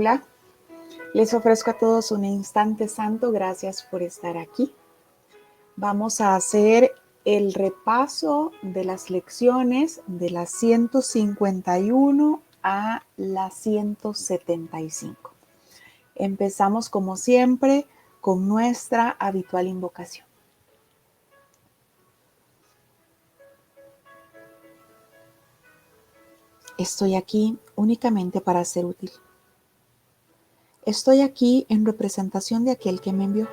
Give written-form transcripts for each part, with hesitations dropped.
Paula. Les ofrezco a todos un instante santo. Gracias por estar aquí. Vamos a hacer el repaso de las lecciones de la 151 a la 175. Empezamos como siempre con nuestra habitual invocación. Estoy aquí únicamente para ser útil. Estoy aquí en representación de aquel que me envió.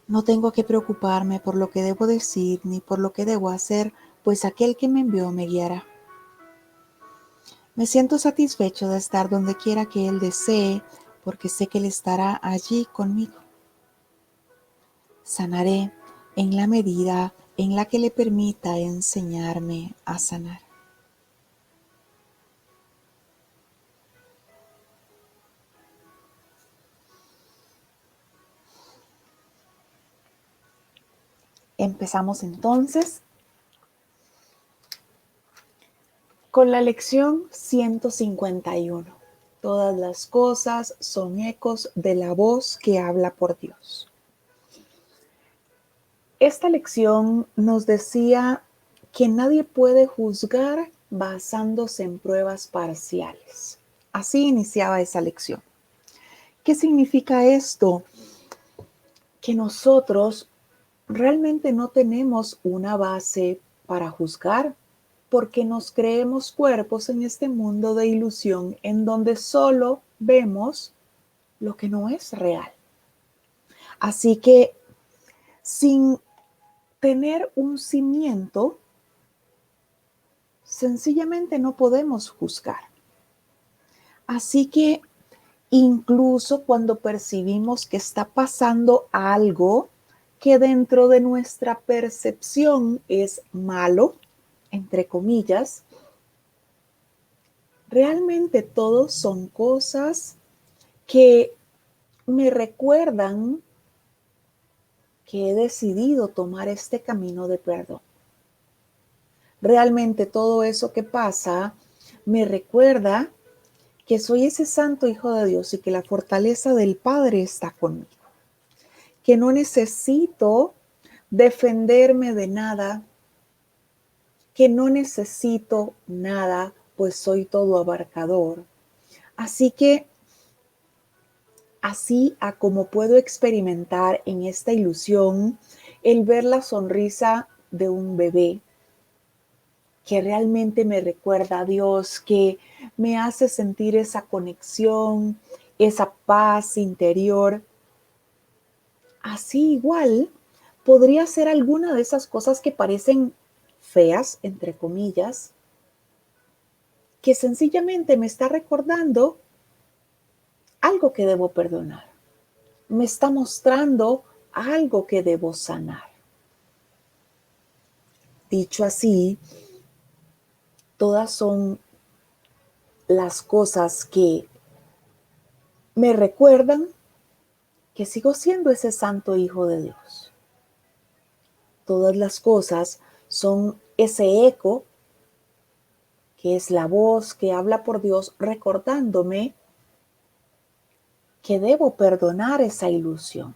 No tengo que preocuparme por lo que debo decir ni por lo que debo hacer, pues aquel que me envió me guiará. Me siento satisfecho de estar donde quiera que Él desee, porque sé que Él estará allí conmigo. Sanaré en la medida en la que le permita enseñarme a sanar. Empezamos entonces con la lección 151. Todas las cosas son ecos de la voz que habla por Dios. Esta lección nos decía que nadie puede juzgar basándose en pruebas parciales. Así iniciaba esa lección. ¿Qué significa esto? Que nosotros realmente no tenemos una base para juzgar, porque nos creemos cuerpos en este mundo de ilusión en donde solo vemos lo que no es real. Así que sin tener un cimiento, sencillamente no podemos juzgar. Así que incluso cuando percibimos que está pasando algo que dentro de nuestra percepción es malo, entre comillas, realmente todos son cosas que me recuerdan que he decidido tomar este camino de perdón. Realmente todo eso que pasa me recuerda que soy ese santo hijo de Dios y que la fortaleza del Padre está conmigo. Que no necesito defenderme de nada, que no necesito nada, pues soy todo abarcador. Así que, así a como puedo experimentar en esta ilusión el ver la sonrisa de un bebé, que realmente me recuerda a Dios, que me hace sentir esa conexión, esa paz interior. Así igual podría ser alguna de esas cosas que parecen feas, entre comillas, que sencillamente me está recordando algo que debo perdonar. Me está mostrando algo que debo sanar. Dicho así, todas son las cosas que me recuerdan que sigo siendo ese santo hijo de Dios. Todas las cosas son ese eco que es la voz que habla por Dios recordándome que debo perdonar esa ilusión,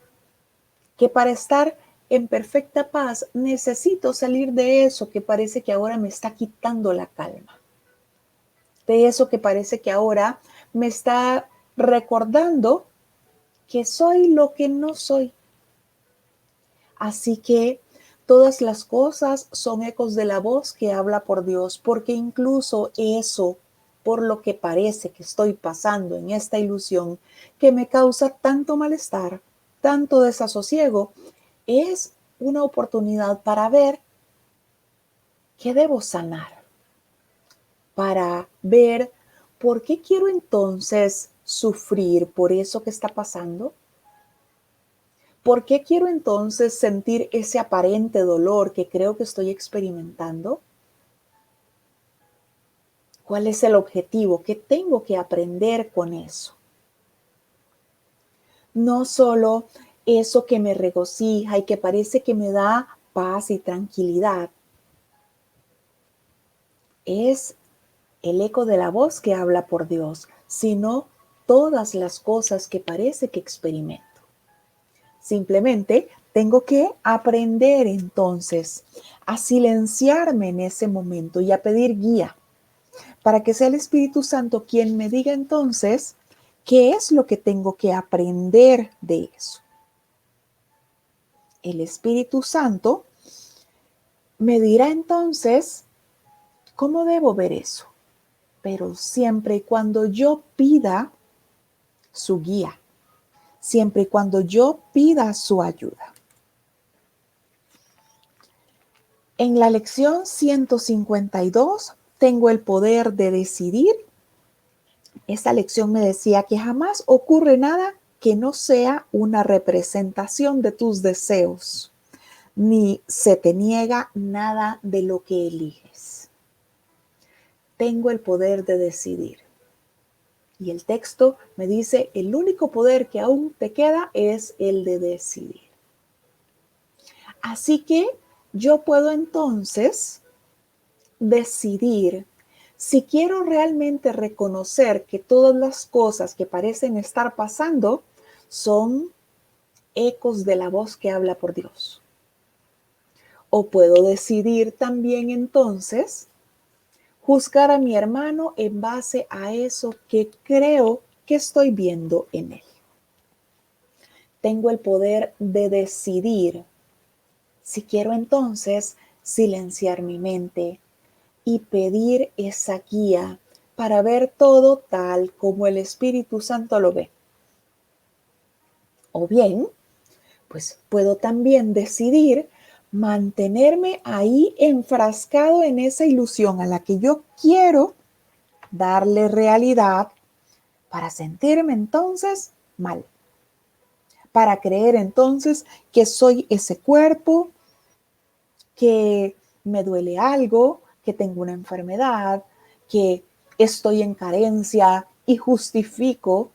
que para estar en perfecta paz necesito salir de eso que parece que ahora me está quitando la calma, de eso que parece que ahora me está recordando que soy lo que no soy. Así que todas las cosas son ecos de la voz que habla por Dios, porque incluso eso, por lo que parece que estoy pasando en esta ilusión, que me causa tanto malestar, tanto desasosiego, es una oportunidad para ver qué debo sanar, para ver por qué quiero entonces sufrir por eso que está pasando. ¿Por qué quiero entonces sentir ese aparente dolor que creo que estoy experimentando? ¿Cuál es el objetivo? ¿Qué tengo que aprender con eso? No solo eso que me regocija y que parece que me da paz y tranquilidad. Es el eco de la voz que habla por Dios, sino todas las cosas que parece que experimento. Simplemente tengo que aprender entonces a silenciarme en ese momento y a pedir guía para que sea el Espíritu Santo quien me diga entonces qué es lo que tengo que aprender de eso. El Espíritu Santo me dirá entonces cómo debo ver eso, pero siempre y cuando yo pida su guía, siempre y cuando yo pida su ayuda. En la lección 152 tengo el poder de decidir. Esta lección me decía que jamás ocurre nada que no sea una representación de tus deseos, ni se te niega nada de lo que eliges. Tengo el poder de decidir. Y el texto me dice, el único poder que aún te queda es el de decidir. Así que yo puedo entonces decidir si quiero realmente reconocer que todas las cosas que parecen estar pasando son ecos de la voz que habla por Dios. O puedo decidir también entonces juzgar a mi hermano en base a eso que creo que estoy viendo en él. Tengo el poder de decidir si quiero entonces silenciar mi mente y pedir esa guía para ver todo tal como el Espíritu Santo lo ve. O bien, pues puedo también decidir mantenerme ahí enfrascado en esa ilusión a la que yo quiero darle realidad para sentirme entonces mal, para creer entonces que soy ese cuerpo, que me duele algo, que tengo una enfermedad, que estoy en carencia y justifico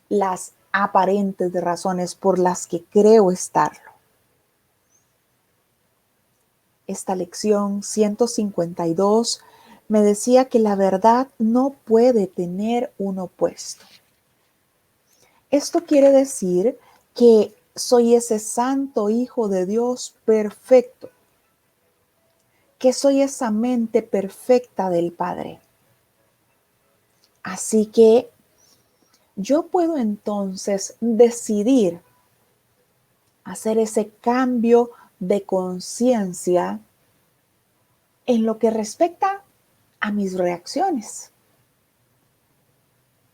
las aparentes razones por las que creo estarlo. Esta lección 152 me decía que la verdad no puede tener un opuesto. Esto quiere decir que soy ese santo hijo de Dios perfecto, que soy esa mente perfecta del Padre. Así que yo puedo entonces decidir hacer ese cambio de conciencia en lo que respecta a mis reacciones.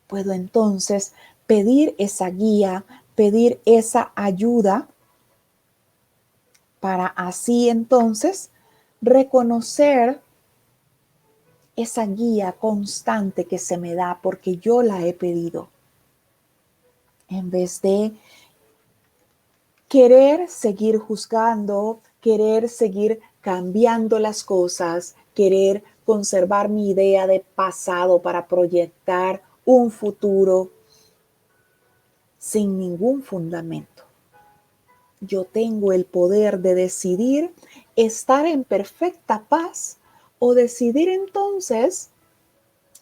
Puedo entonces pedir esa guía, pedir esa ayuda para así entonces reconocer esa guía constante que se me da porque yo la he pedido. En vez de querer seguir juzgando, querer seguir cambiando las cosas, querer conservar mi idea de pasado para proyectar un futuro sin ningún fundamento. Yo tengo el poder de decidir estar en perfecta paz o decidir entonces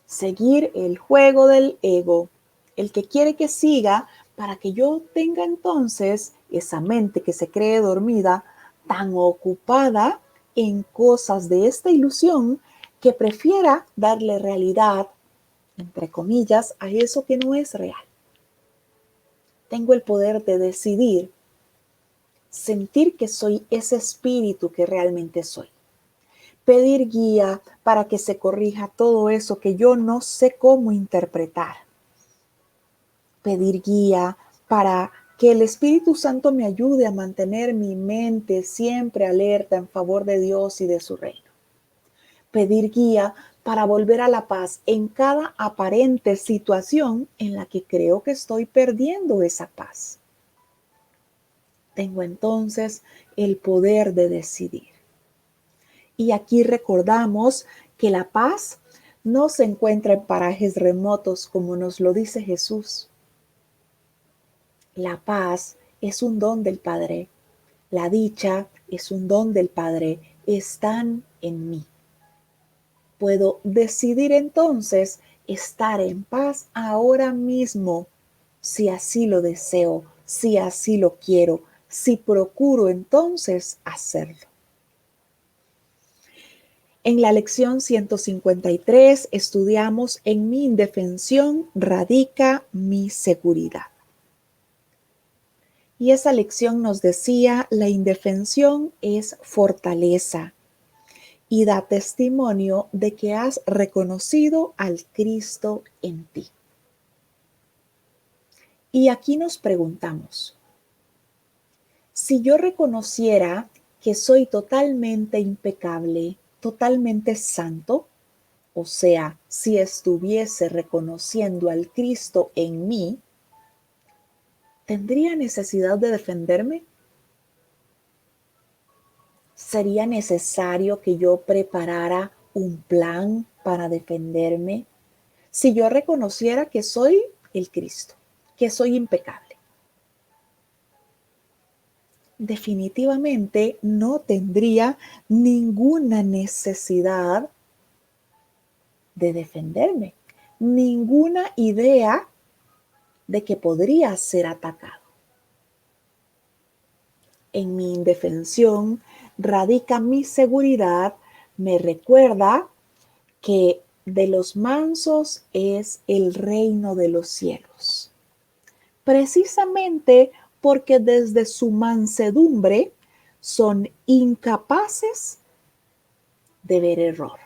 seguir el juego del ego, el que quiere que siga para que yo tenga entonces esa mente que se cree dormida tan ocupada en cosas de esta ilusión que prefiera darle realidad, entre comillas, a eso que no es real. Tengo el poder de decidir sentir que soy ese espíritu que realmente soy. Pedir guía para que se corrija todo eso que yo no sé cómo interpretar. Pedir guía para que el Espíritu Santo me ayude a mantener mi mente siempre alerta en favor de Dios y de su reino. Pedir guía para volver a la paz en cada aparente situación en la que creo que estoy perdiendo esa paz. Tengo entonces el poder de decidir. Y aquí recordamos que la paz no se encuentra en parajes remotos como nos lo dice Jesús. La paz es un don del Padre. La dicha es un don del Padre. Están en mí. Puedo decidir entonces estar en paz ahora mismo, si así lo deseo, si así lo quiero, si procuro entonces hacerlo. En la lección 153 estudiamos: en mi indefensión radica mi seguridad. Y esa lección nos decía: la indefensión es fortaleza y da testimonio de que has reconocido al Cristo en ti. Y aquí nos preguntamos: si yo reconociera que soy totalmente impecable, totalmente santo, o sea, si estuviese reconociendo al Cristo en mí, ¿tendría necesidad de defenderme? ¿Sería necesario que yo preparara un plan para defenderme si yo reconociera que soy el Cristo, que soy impecable? Definitivamente no tendría ninguna necesidad de defenderme, ninguna idea de que podría ser atacado. En mi indefensión radica mi seguridad, me recuerda que de los mansos es el reino de los cielos. Precisamente porque desde su mansedumbre son incapaces de ver error.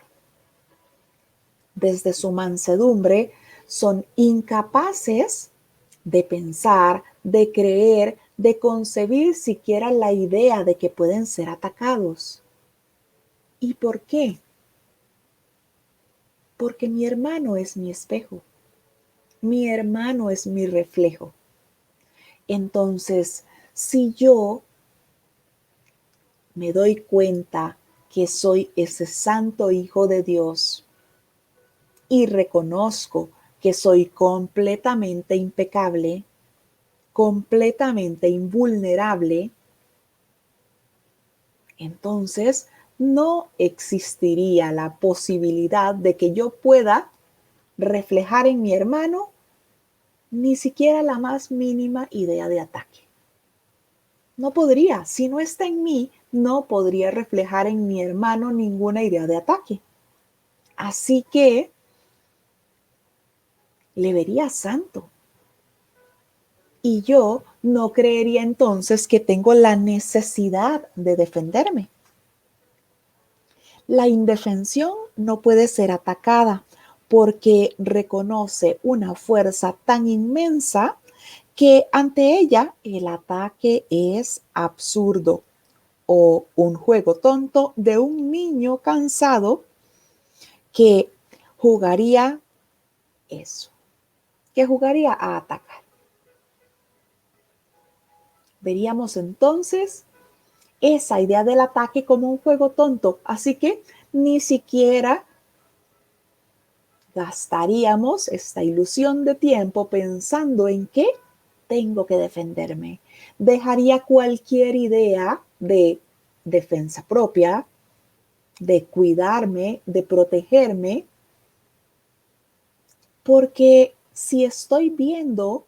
Desde su mansedumbre son incapaces de pensar, de creer, de concebir siquiera la idea de que pueden ser atacados. ¿Y por qué? Porque mi hermano es mi espejo. Mi hermano es mi reflejo. Entonces, si yo me doy cuenta que soy ese santo hijo de Dios y reconozco que soy completamente impecable, completamente invulnerable, entonces no existiría la posibilidad de que yo pueda reflejar en mi hermano ni siquiera la más mínima idea de ataque. No podría, si no está en mí, no podría reflejar en mi hermano ninguna idea de ataque. Así que le vería santo. Y yo no creería entonces que tengo la necesidad de defenderme. La indefensión no puede ser atacada porque reconoce una fuerza tan inmensa que ante ella el ataque es absurdo, o un juego tonto de un niño cansado que jugaría eso, que jugaría a atacar. Veríamos entonces esa idea del ataque como un juego tonto, así que ni siquiera gastaríamos esta ilusión de tiempo pensando en que tengo que defenderme. Dejaría cualquier idea de defensa propia, de cuidarme, de protegerme, porque si estoy viendo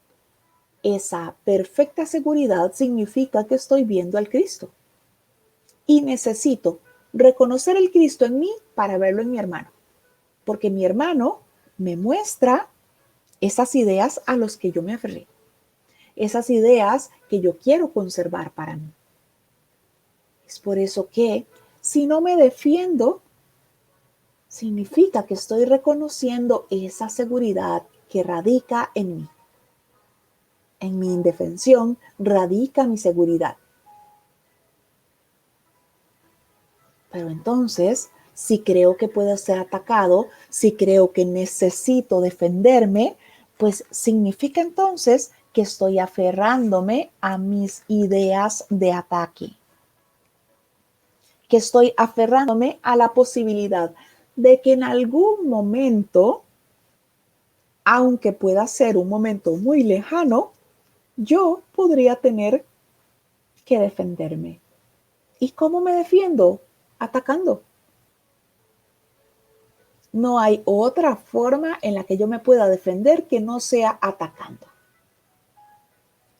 esa perfecta seguridad, significa que estoy viendo al Cristo. Y necesito reconocer el Cristo en mí para verlo en mi hermano, porque mi hermano me muestra esas ideas a las que yo me aferré, esas ideas que yo quiero conservar para mí. Es por eso que si no me defiendo, significa que estoy reconociendo esa seguridad que radica en mí. En mi indefensión radica mi seguridad. Pero entonces, si creo que puedo ser atacado, si creo que necesito defenderme, pues significa entonces que estoy aferrándome a mis ideas de ataque, que estoy aferrándome a la posibilidad de que en algún momento, aunque pueda ser un momento muy lejano, yo podría tener que defenderme. ¿Y cómo me defiendo? Atacando. No hay otra forma en la que yo me pueda defender que no sea atacando.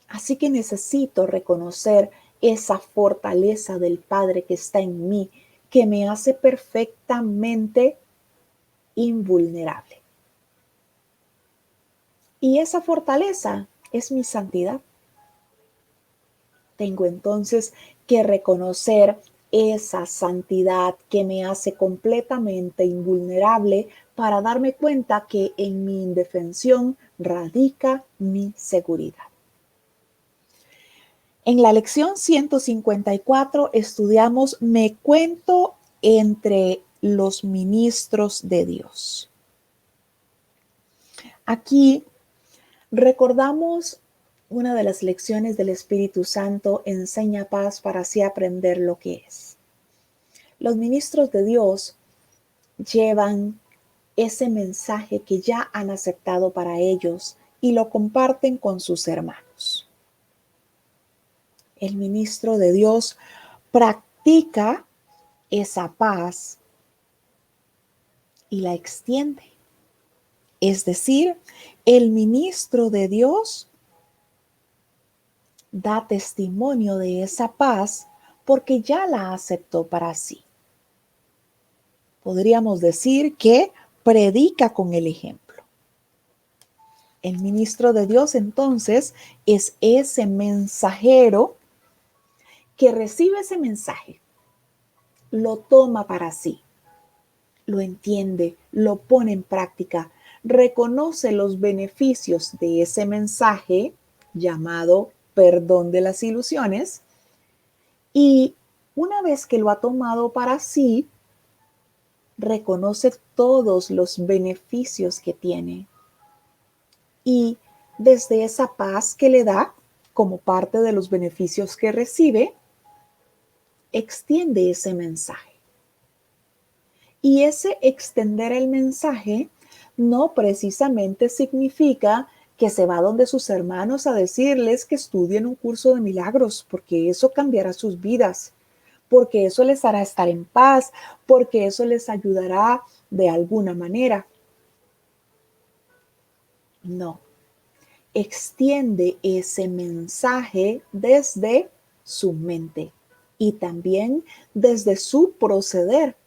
Así que necesito reconocer esa fortaleza del Padre que está en mí, que me hace perfectamente invulnerable. Y esa fortaleza es mi santidad. Tengo entonces que reconocer esa santidad que me hace completamente invulnerable para darme cuenta que en mi indefensión radica mi seguridad. En la lección 154 estudiamos Me cuento entre los ministros de Dios. Aquí recordamos una de las lecciones del Espíritu Santo, enseña paz para así aprender lo que es. Los ministros de Dios llevan ese mensaje que ya han aceptado para ellos y lo comparten con sus hermanos. El ministro de Dios practica esa paz y la extiende. Es decir, el ministro de Dios da testimonio de esa paz porque ya la aceptó para sí. Podríamos decir que predica con el ejemplo. El ministro de Dios entonces es ese mensajero que recibe ese mensaje, lo toma para sí, lo entiende, lo pone en práctica, reconoce los beneficios de ese mensaje llamado perdón de las ilusiones y una vez que lo ha tomado para sí, reconoce todos los beneficios que tiene y desde esa paz que le da como parte de los beneficios que recibe, extiende ese mensaje. Y ese extender el mensaje no precisamente significa que se va donde sus hermanos a decirles que estudien un curso de milagros, porque eso cambiará sus vidas, porque eso les hará estar en paz, porque eso les ayudará de alguna manera. No, extiende ese mensaje desde su mente y también desde su proceder,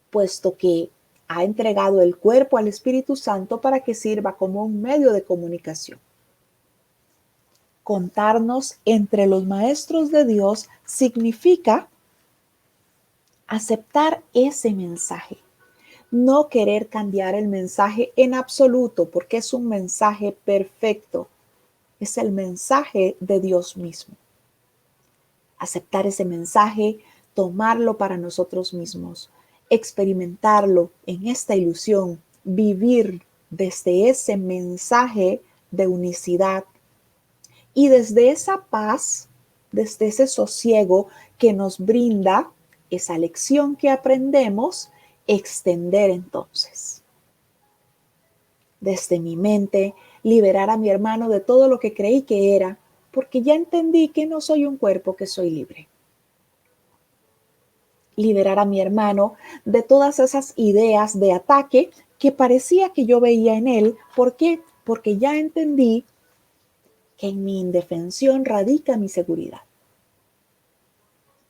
puesto que ha entregado el cuerpo al Espíritu Santo para que sirva como un medio de comunicación. Contarnos entre los maestros de Dios significa aceptar ese mensaje, no querer cambiar el mensaje en absoluto, porque es un mensaje perfecto, es el mensaje de Dios mismo. Aceptar ese mensaje, tomarlo para nosotros mismos, experimentarlo en esta ilusión, vivir desde ese mensaje de unicidad y desde esa paz, desde ese sosiego que nos brinda esa lección que aprendemos, extender entonces. Desde mi mente, liberar a mi hermano de todo lo que creí que era, porque ya entendí que no soy un cuerpo, que soy libre. Liberar a mi hermano de todas esas ideas de ataque que parecía que yo veía en él. ¿Por qué? Porque ya entendí que en mi indefensión radica mi seguridad.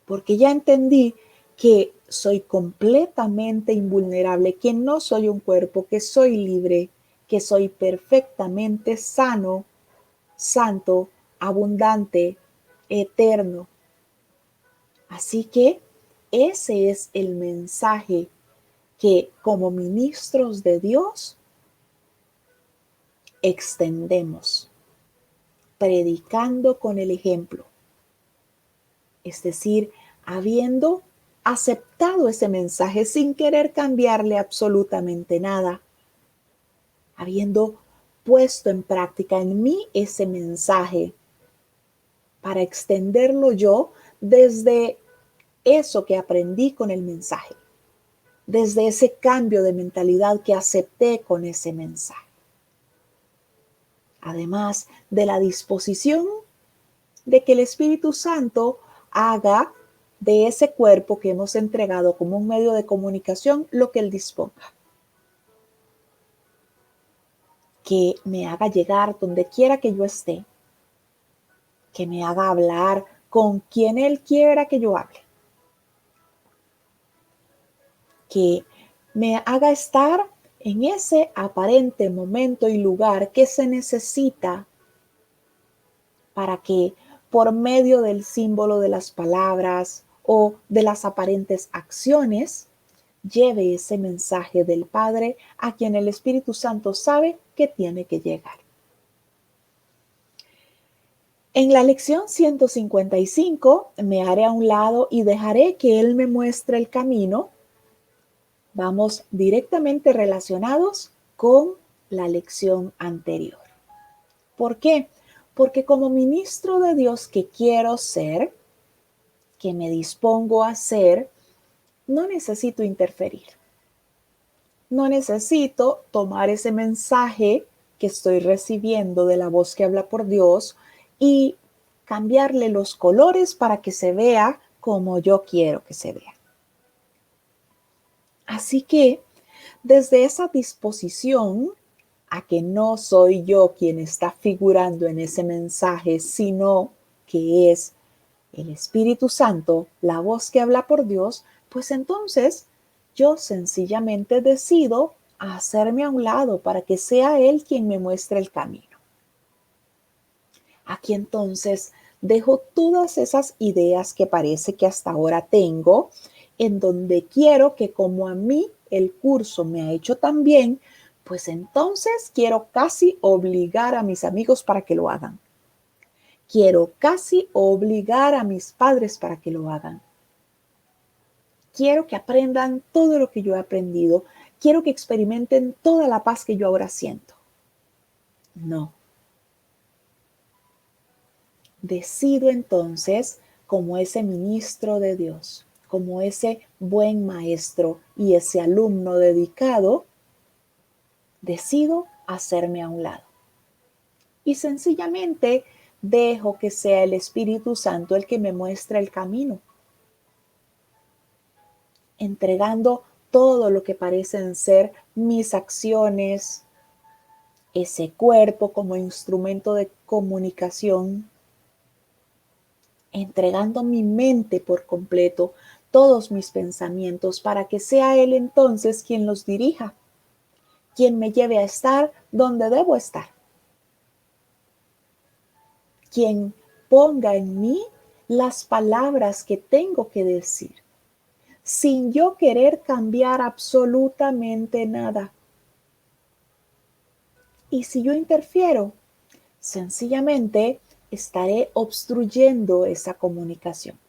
Porque ya entendí que soy completamente invulnerable, que no soy un cuerpo, que soy libre, que soy perfectamente sano, santo, abundante, eterno. Así que ese es el mensaje que como ministros de Dios extendemos, predicando con el ejemplo. Es decir, habiendo aceptado ese mensaje sin querer cambiarle absolutamente nada, habiendo puesto en práctica en mí ese mensaje para extenderlo yo desde eso que aprendí con el mensaje, desde ese cambio de mentalidad que acepté con ese mensaje. Además de la disposición de que el Espíritu Santo haga de ese cuerpo que hemos entregado como un medio de comunicación lo que Él disponga. que me haga llegar donde quiera que yo esté, que me haga hablar con quien Él quiera que yo hable, que me haga estar en ese aparente momento y lugar que se necesita para que por medio del símbolo de las palabras o de las aparentes acciones, lleve ese mensaje del Padre a quien el Espíritu Santo sabe que tiene que llegar. En la lección 155 me haré a un lado y dejaré que Él me muestre el camino. Vamos directamente relacionados con la lección anterior. ¿Por qué? Porque como ministro de Dios que quiero ser, que me dispongo a ser, no necesito interferir. No necesito tomar ese mensaje que estoy recibiendo de la voz que habla por Dios y cambiarle los colores para que se vea como yo quiero que se vea. Así que desde esa disposición a que no soy yo quien está figurando en ese mensaje, sino que es el Espíritu Santo, la voz que habla por Dios, pues entonces yo sencillamente decido hacerme a un lado para que sea Él quien me muestre el camino. Aquí entonces dejo todas esas ideas que parece que hasta ahora tengo, en donde quiero que como a mí el curso me ha hecho tan bien, pues entonces quiero casi obligar a mis amigos para que lo hagan. Quiero casi obligar a mis padres para que lo hagan. Quiero que aprendan todo lo que yo he aprendido. Quiero que experimenten toda la paz que yo ahora siento. No. Decido entonces, como ese ministro de Dios, como ese buen maestro y ese alumno dedicado, decido hacerme a un lado. Y sencillamente dejo que sea el Espíritu Santo el que me muestre el camino, entregando todo lo que parecen ser mis acciones, ese cuerpo como instrumento de comunicación, entregando mi mente por completo, todos mis pensamientos, para que sea Él entonces quien los dirija, quien me lleve a estar donde debo estar, quien ponga en mí las palabras que tengo que decir, sin yo querer cambiar absolutamente nada. Y si yo interfiero, sencillamente estaré obstruyendo esa comunicación.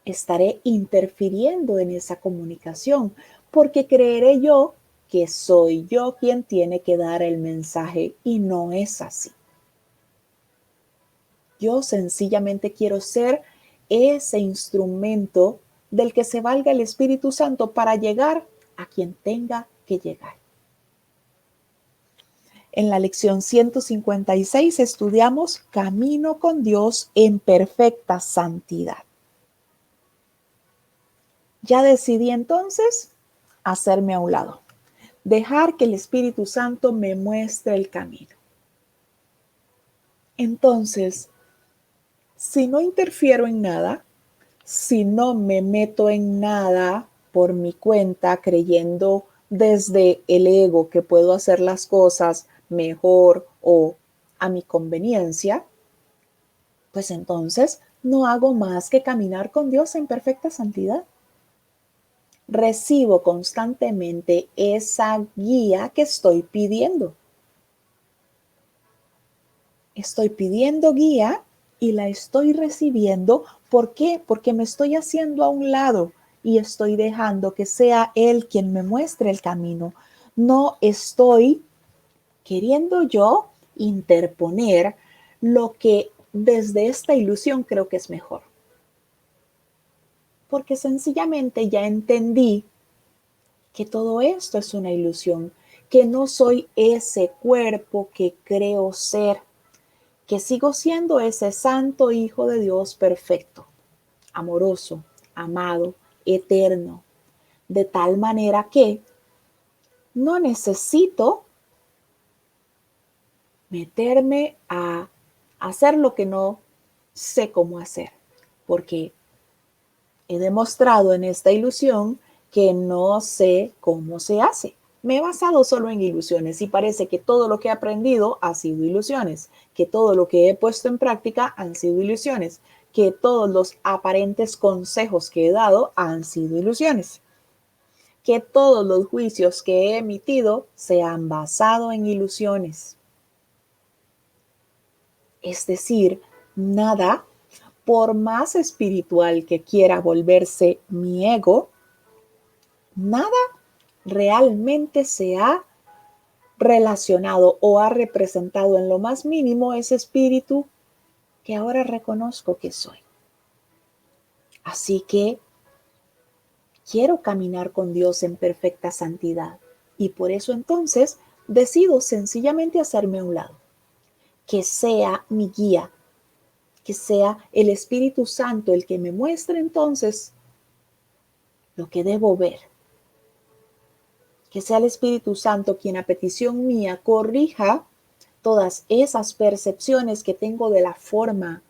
Estaré interfiriendo en esa comunicación porque creeré yo que soy yo quien tiene que dar el mensaje y no es así. Yo sencillamente quiero ser ese instrumento del que se valga el Espíritu Santo para llegar a quien tenga que llegar. En la lección 156 estudiamos Camino con Dios en perfecta santidad. Ya decidí entonces hacerme a un lado, dejar que el Espíritu Santo me muestre el camino. Entonces, si no interfiero en nada, si no me meto en nada por mi cuenta, creyendo desde el ego que puedo hacer las cosas mejor o a mi conveniencia, pues entonces no hago más que caminar con Dios en perfecta santidad. Recibo constantemente esa guía que estoy pidiendo. Estoy pidiendo guía y la estoy recibiendo. ¿Por qué? Porque me estoy haciendo a un lado y estoy dejando que sea Él quien me muestre el camino. No estoy queriendo yo interponer lo que desde esta ilusión creo que es mejor. Porque sencillamente ya entendí que todo esto es una ilusión, que no soy ese cuerpo que creo ser, que sigo siendo ese santo Hijo de Dios perfecto, amoroso, amado, eterno, de tal manera que no necesito meterme a hacer lo que no sé cómo hacer, porque he demostrado en esta ilusión que no sé cómo se hace. Me he basado solo en ilusiones y parece que todo lo que he aprendido ha sido ilusiones, que todo lo que he puesto en práctica han sido ilusiones, que todos los aparentes consejos que he dado han sido ilusiones, que todos los juicios que he emitido se han basado en ilusiones. Es decir, nada, por más espiritual que quiera volverse mi ego, nada realmente se ha relacionado o ha representado en lo más mínimo ese espíritu que ahora reconozco que soy. Así que quiero caminar con Dios en perfecta santidad y por eso entonces decido sencillamente hacerme a un lado, que sea mi guía, que sea el Espíritu Santo el que me muestre entonces lo que debo ver, que sea el Espíritu Santo quien a petición mía corrija todas esas percepciones que tengo de la forma,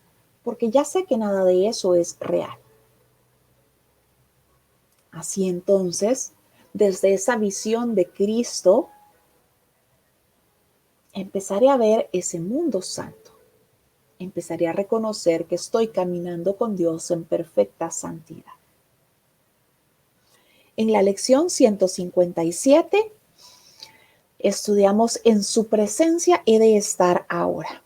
porque ya sé que nada de eso es real. Así entonces, desde esa visión de Cristo, empezaré a ver ese mundo santo. Empezaré a reconocer que estoy caminando con Dios en perfecta santidad. En la lección 157 estudiamos en su presencia he de estar ahora.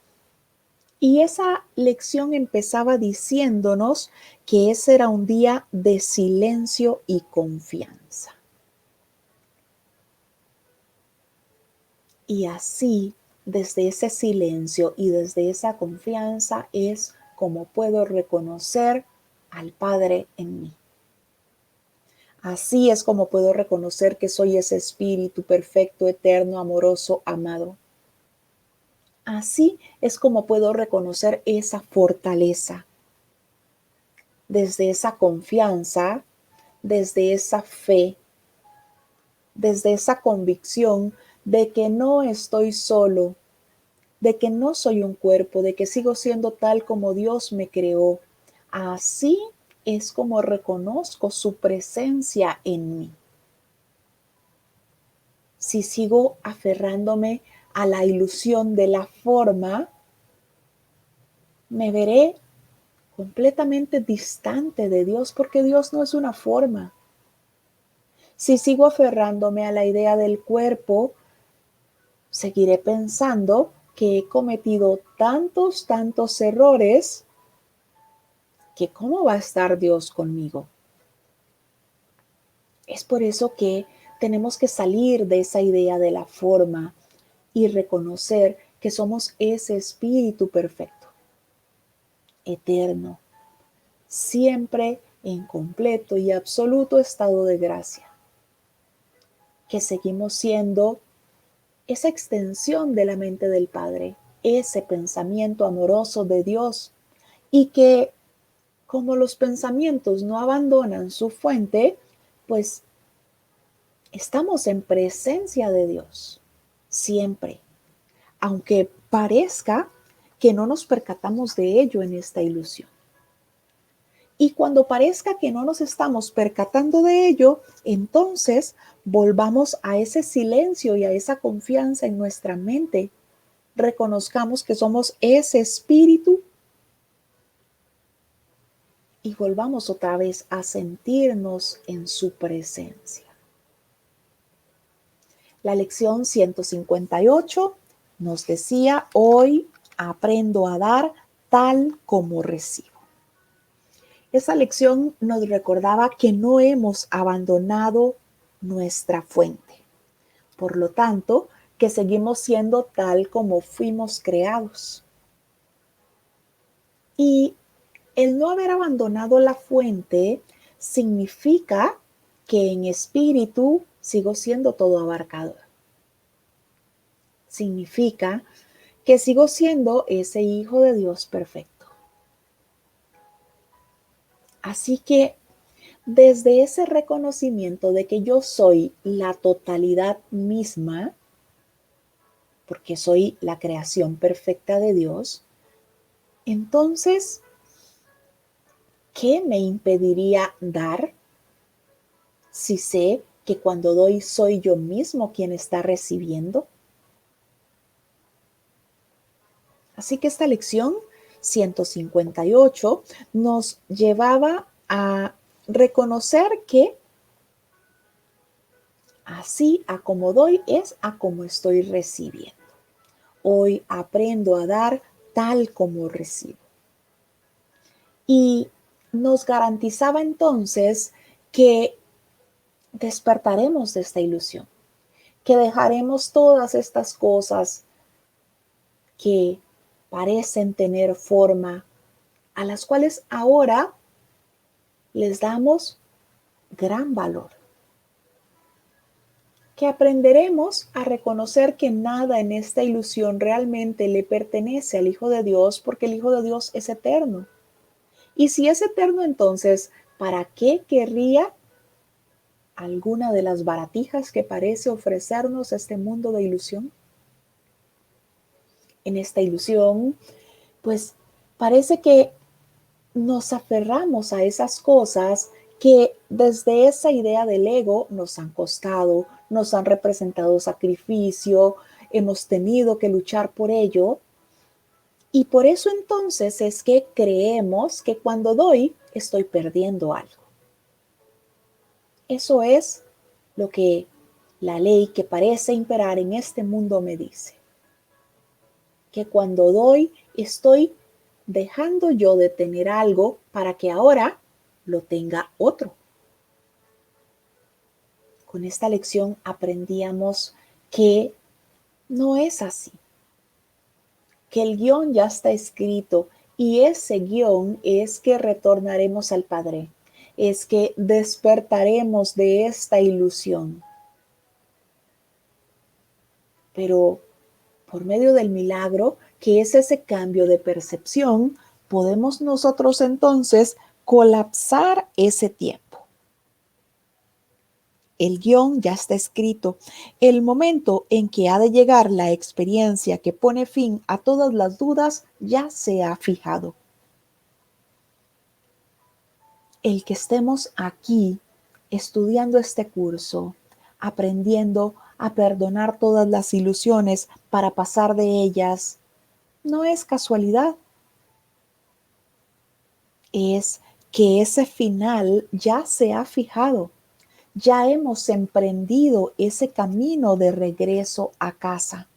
Y esa lección empezaba diciéndonos que ese era un día de silencio y confianza. Y así, desde ese silencio y desde esa confianza es como puedo reconocer al Padre en mí. Así es como puedo reconocer que soy ese espíritu perfecto, eterno, amoroso, amado. Así es como puedo reconocer esa fortaleza. Desde esa confianza, desde esa fe, desde esa convicción de que no estoy solo, de que no soy un cuerpo, de que sigo siendo tal como Dios me creó. Así es como reconozco su presencia en mí. Si sigo aferrándome a la ilusión de la forma, me veré completamente distante de Dios porque Dios no es una forma. Si sigo aferrándome a la idea del cuerpo, seguiré pensando que he cometido tantos errores que ¿cómo va a estar Dios conmigo? Es por eso que tenemos que salir de esa idea de la forma y reconocer que somos ese espíritu perfecto, eterno, siempre en completo y absoluto estado de gracia, que seguimos siendo esa extensión de la mente del Padre, ese pensamiento amoroso de Dios y que como los pensamientos no abandonan su fuente, pues estamos en presencia de Dios, siempre, aunque parezca que no nos percatamos de ello en esta ilusión. Y cuando parezca que no nos estamos percatando de ello, entonces volvamos a ese silencio y a esa confianza en nuestra mente. Reconozcamos que somos ese espíritu y volvamos otra vez a sentirnos en su presencia. La lección 158 nos decía, hoy aprendo a dar tal como recibo. Esa lección nos recordaba que no hemos abandonado nuestra fuente. Por lo tanto, que seguimos siendo tal como fuimos creados. Y el no haber abandonado la fuente significa que en espíritu sigo siendo todo abarcador. Significa que sigo siendo ese hijo de Dios perfecto. Así que desde ese reconocimiento de que yo soy la totalidad misma, porque soy la creación perfecta de Dios, entonces, ¿qué me impediría dar si sé que cuando doy soy yo mismo quien está recibiendo? Así que esta lección 158 nos llevaba a reconocer que así a como doy es a como estoy recibiendo. Hoy aprendo a dar tal como recibo. Y nos garantizaba entonces que despertaremos de esta ilusión, que dejaremos todas estas cosas que parecen tener forma, a las cuales ahora les damos gran valor. Que aprenderemos a reconocer que nada en esta ilusión realmente le pertenece al Hijo de Dios, porque el Hijo de Dios es eterno. Y si es eterno, entonces, ¿para qué querría alguna de las baratijas que parece ofrecernos este mundo de ilusión? En esta ilusión, pues parece que nos aferramos a esas cosas que desde esa idea del ego nos han costado, nos han representado sacrificio, hemos tenido que luchar por ello. Y por eso entonces es que creemos que cuando doy estoy perdiendo algo. Eso es lo que la ley que parece imperar en este mundo me dice. Que cuando doy estoy dejando yo de tener algo para que ahora lo tenga otro. Con esta lección aprendíamos que no es así, que el guión ya está escrito y ese guión es que retornaremos al Padre, es que despertaremos de esta ilusión. Pero por medio del milagro, que es ese cambio de percepción, podemos nosotros entonces colapsar ese tiempo. El guión ya está escrito. El momento en que ha de llegar la experiencia que pone fin a todas las dudas ya se ha fijado. El que estemos aquí estudiando este curso, aprendiendo a perdonar todas las ilusiones para pasar de ellas, no es casualidad. Es que ese final ya se ha fijado. Ya hemos emprendido ese camino de regreso a casa.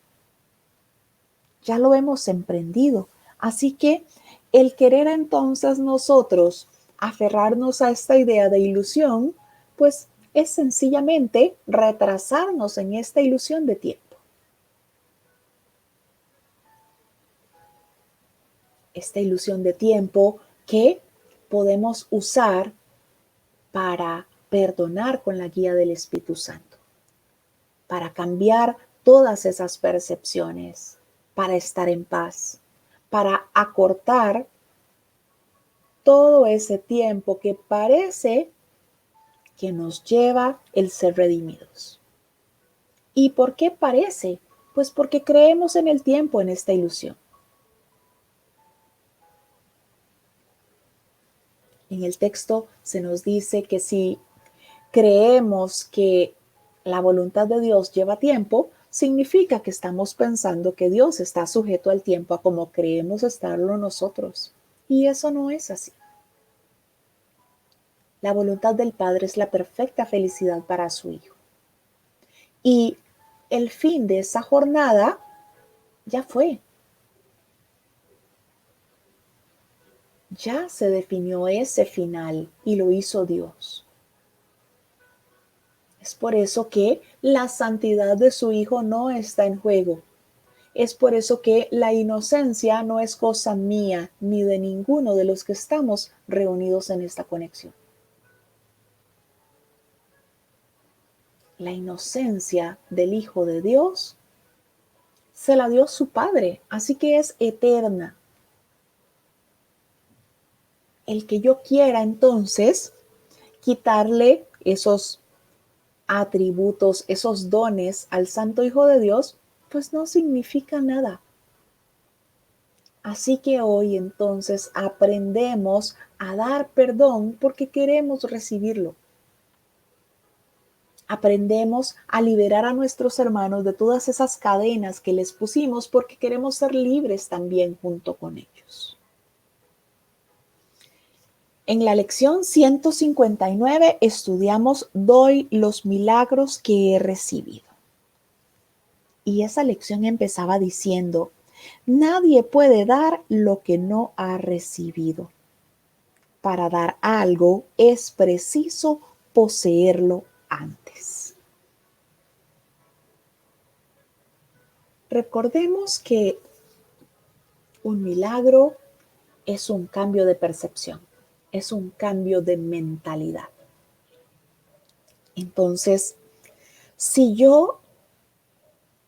Ya lo hemos emprendido. Así que el querer entonces nosotros aferrarnos a esta idea de ilusión, pues es sencillamente retrasarnos en esta ilusión de tiempo. Esta ilusión de tiempo que podemos usar para perdonar con la guía del Espíritu Santo, para cambiar todas esas percepciones, para estar en paz, para acortar todo ese tiempo que parece que nos lleva el ser redimidos. ¿Y por qué parece? Pues porque creemos en el tiempo, en esta ilusión. En el texto se nos dice que si creemos que la voluntad de Dios lleva tiempo, significa que estamos pensando que Dios está sujeto al tiempo a como creemos estarlo nosotros. Y eso no es así. La voluntad del Padre es la perfecta felicidad para su Hijo. Y el fin de esa jornada ya fue. Ya se definió ese final y lo hizo Dios. Es por eso que la santidad de su Hijo no está en juego. Es por eso que la inocencia no es cosa mía ni de ninguno de los que estamos reunidos en esta conexión. La inocencia del Hijo de Dios se la dio su Padre, así que es eterna. El que yo quiera entonces quitarle esos atributos, esos dones al Santo Hijo de Dios, pues no significa nada. Así que hoy entonces aprendemos a dar perdón porque queremos recibirlo. Aprendemos a liberar a nuestros hermanos de todas esas cadenas que les pusimos porque queremos ser libres también junto con ellos. En la lección 159 estudiamos Doy los milagros que he recibido. Y esa lección empezaba diciendo, nadie puede dar lo que no ha recibido. Para dar algo es preciso poseerlo antes. Recordemos que un milagro es un cambio de percepción, es un cambio de mentalidad. Entonces, si yo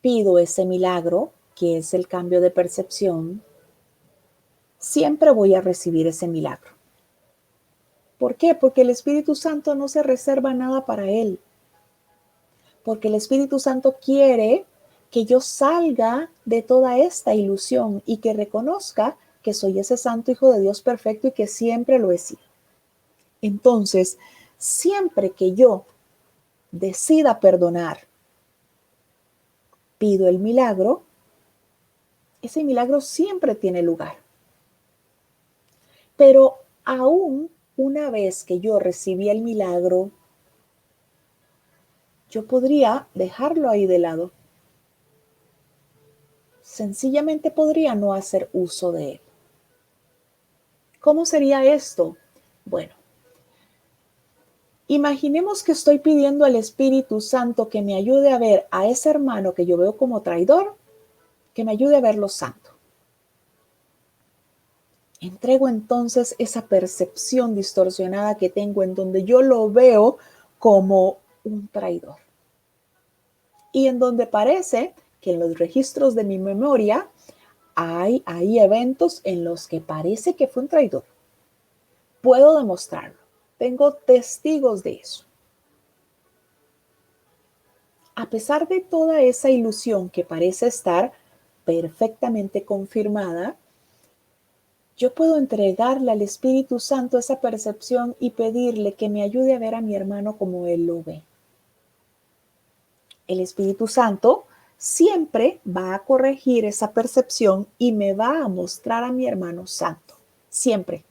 pido ese milagro, que es el cambio de percepción, siempre voy a recibir ese milagro. ¿Por qué? Porque el Espíritu Santo no se reserva nada para él. Porque el Espíritu Santo quiere que yo salga de toda esta ilusión y que reconozca que soy ese santo hijo de Dios perfecto y que siempre lo he sido. Entonces, siempre que yo decida perdonar, pido el milagro, ese milagro siempre tiene lugar. Pero aún una vez que yo recibí el milagro, yo podría dejarlo ahí de lado. Sencillamente podría no hacer uso de él. ¿Cómo sería esto? Bueno, imaginemos que estoy pidiendo al Espíritu Santo que me ayude a ver a ese hermano que yo veo como traidor, que me ayude a verlo santo. Entrego entonces esa percepción distorsionada que tengo en donde yo lo veo como un traidor. Y en donde parece que en los registros de mi memoria hay eventos en los que parece que fue un traidor. Puedo demostrarlo. Tengo testigos de eso. A pesar de toda esa ilusión que parece estar perfectamente confirmada, yo puedo entregarle al Espíritu Santo esa percepción y pedirle que me ayude a ver a mi hermano como él lo ve. El Espíritu Santo siempre va a corregir esa percepción y me va a mostrar a mi hermano santo. Siempre.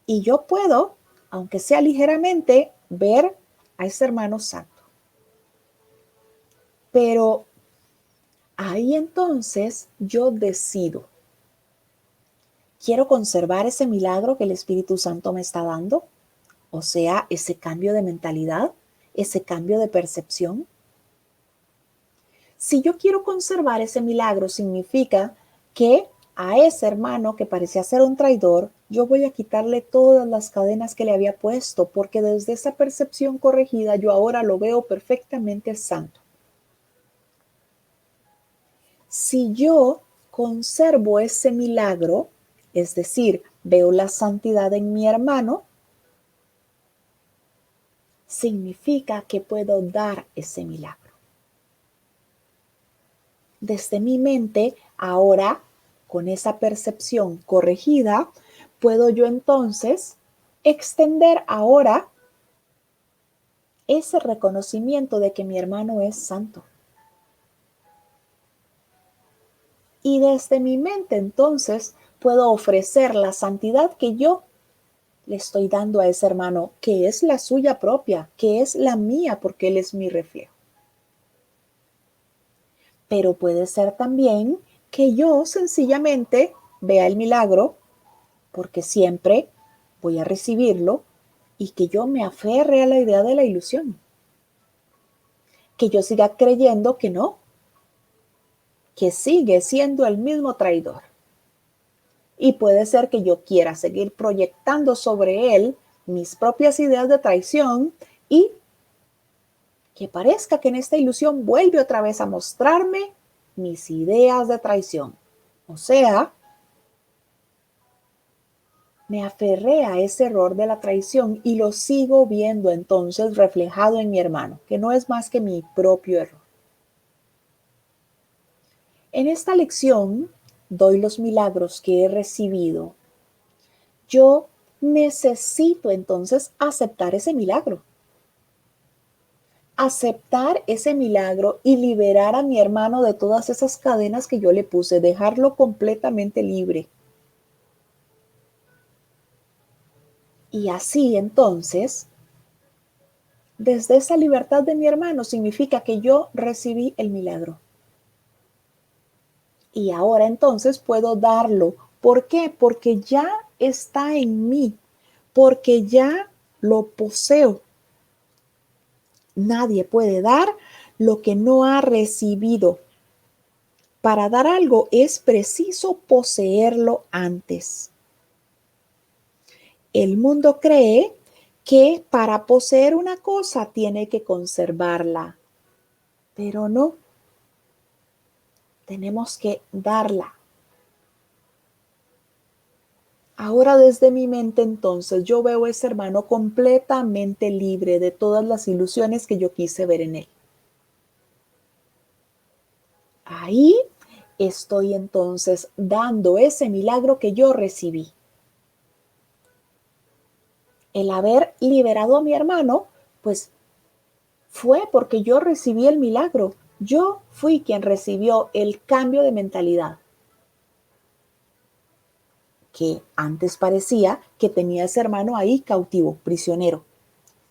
Y yo puedo, aunque sea ligeramente, ver a ese hermano santo. Pero ahí entonces yo decido. ¿Quiero conservar ese milagro que el Espíritu Santo me está dando? O sea, ese cambio de mentalidad, ese cambio de percepción. Si yo quiero conservar ese milagro, significa que a ese hermano que parecía ser un traidor, yo voy a quitarle todas las cadenas que le había puesto, porque desde esa percepción corregida yo ahora lo veo perfectamente santo. Si yo conservo ese milagro, es decir, veo la santidad en mi hermano, significa que puedo dar ese milagro. Desde mi mente, ahora, con esa percepción corregida, puedo yo entonces extender ahora ese reconocimiento de que mi hermano es santo. Y desde mi mente entonces puedo ofrecer la santidad que yo le estoy dando a ese hermano, que es la suya propia, que es la mía porque él es mi reflejo. Pero puede ser también que yo sencillamente vea el milagro, porque siempre voy a recibirlo, y que yo me aferre a la idea de la ilusión. Que yo siga creyendo que no, que sigue siendo el mismo traidor. Y puede ser que yo quiera seguir proyectando sobre él mis propias ideas de traición y que parezca que en esta ilusión vuelve otra vez a mostrarme mis ideas de traición. O sea, me aferré a ese error de la traición y lo sigo viendo entonces reflejado en mi hermano, que no es más que mi propio error. En esta lección doy los milagros que he recibido. Yo necesito entonces aceptar ese milagro. Aceptar ese milagro y liberar a mi hermano de todas esas cadenas que yo le puse, dejarlo completamente libre. Y así entonces, desde esa libertad de mi hermano significa que yo recibí el milagro. Y ahora entonces puedo darlo. ¿Por qué? Porque ya está en mí, porque ya lo poseo. Nadie puede dar lo que no ha recibido. Para dar algo es preciso poseerlo antes. El mundo cree que para poseer una cosa tiene que conservarla, pero no, tenemos que darla. Ahora desde mi mente entonces yo veo a ese hermano completamente libre de todas las ilusiones que yo quise ver en él. Ahí estoy entonces dando ese milagro que yo recibí. El haber liberado a mi hermano, pues fue porque yo recibí el milagro. Yo fui quien recibió el cambio de mentalidad. Que antes parecía que tenía ese hermano ahí cautivo, prisionero.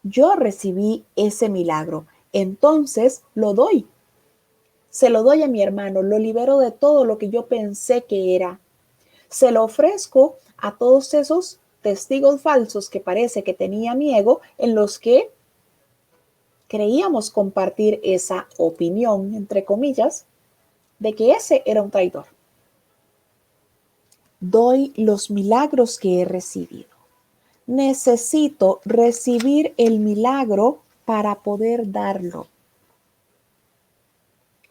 Yo recibí ese milagro, entonces lo doy. Se lo doy a mi hermano, lo libero de todo lo que yo pensé que era. Se lo ofrezco a todos esos testigos falsos que parece que tenía mi ego, en los que creíamos compartir esa opinión, entre comillas, de que ese era un traidor. Doy los milagros que he recibido. Necesito recibir el milagro para poder darlo.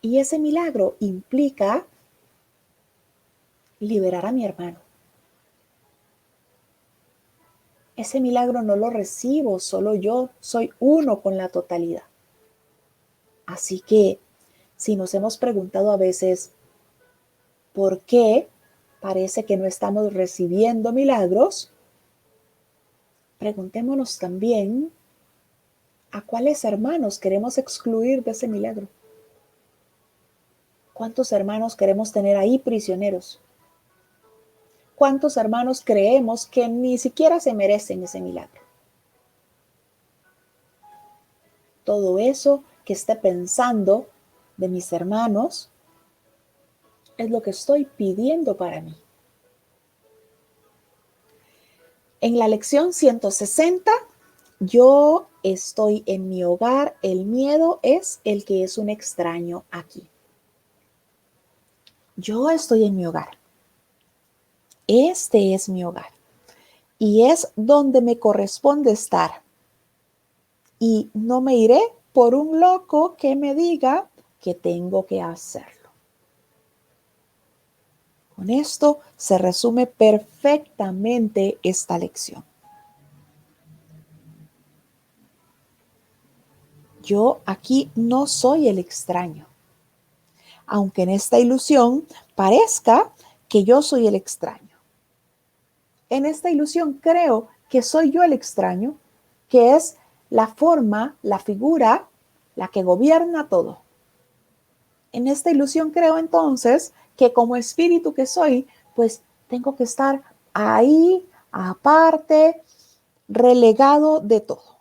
Y ese milagro implica liberar a mi hermano. Ese milagro no lo recibo solo yo, soy uno con la totalidad. Así que si nos hemos preguntado a veces por qué parece que no estamos recibiendo milagros, preguntémonos también a cuáles hermanos queremos excluir de ese milagro. ¿Cuántos hermanos queremos tener ahí prisioneros? ¿Cuántos hermanos creemos que ni siquiera se merecen ese milagro? Todo eso que esté pensando de mis hermanos es lo que estoy pidiendo para mí. En la lección 160, yo estoy en mi hogar, el miedo es el que es un extraño aquí. Yo estoy en mi hogar. Este es mi hogar. Y es donde me corresponde estar. Y no me iré por un loco que me diga que tengo que hacerlo. Con esto se resume perfectamente esta lección. Yo aquí no soy el extraño. Aunque en esta ilusión parezca que yo soy el extraño. En esta ilusión creo que soy yo el extraño, que es la forma, la figura, la que gobierna todo. En esta ilusión creo entonces que como espíritu que soy, pues tengo que estar ahí, aparte, relegado de todo.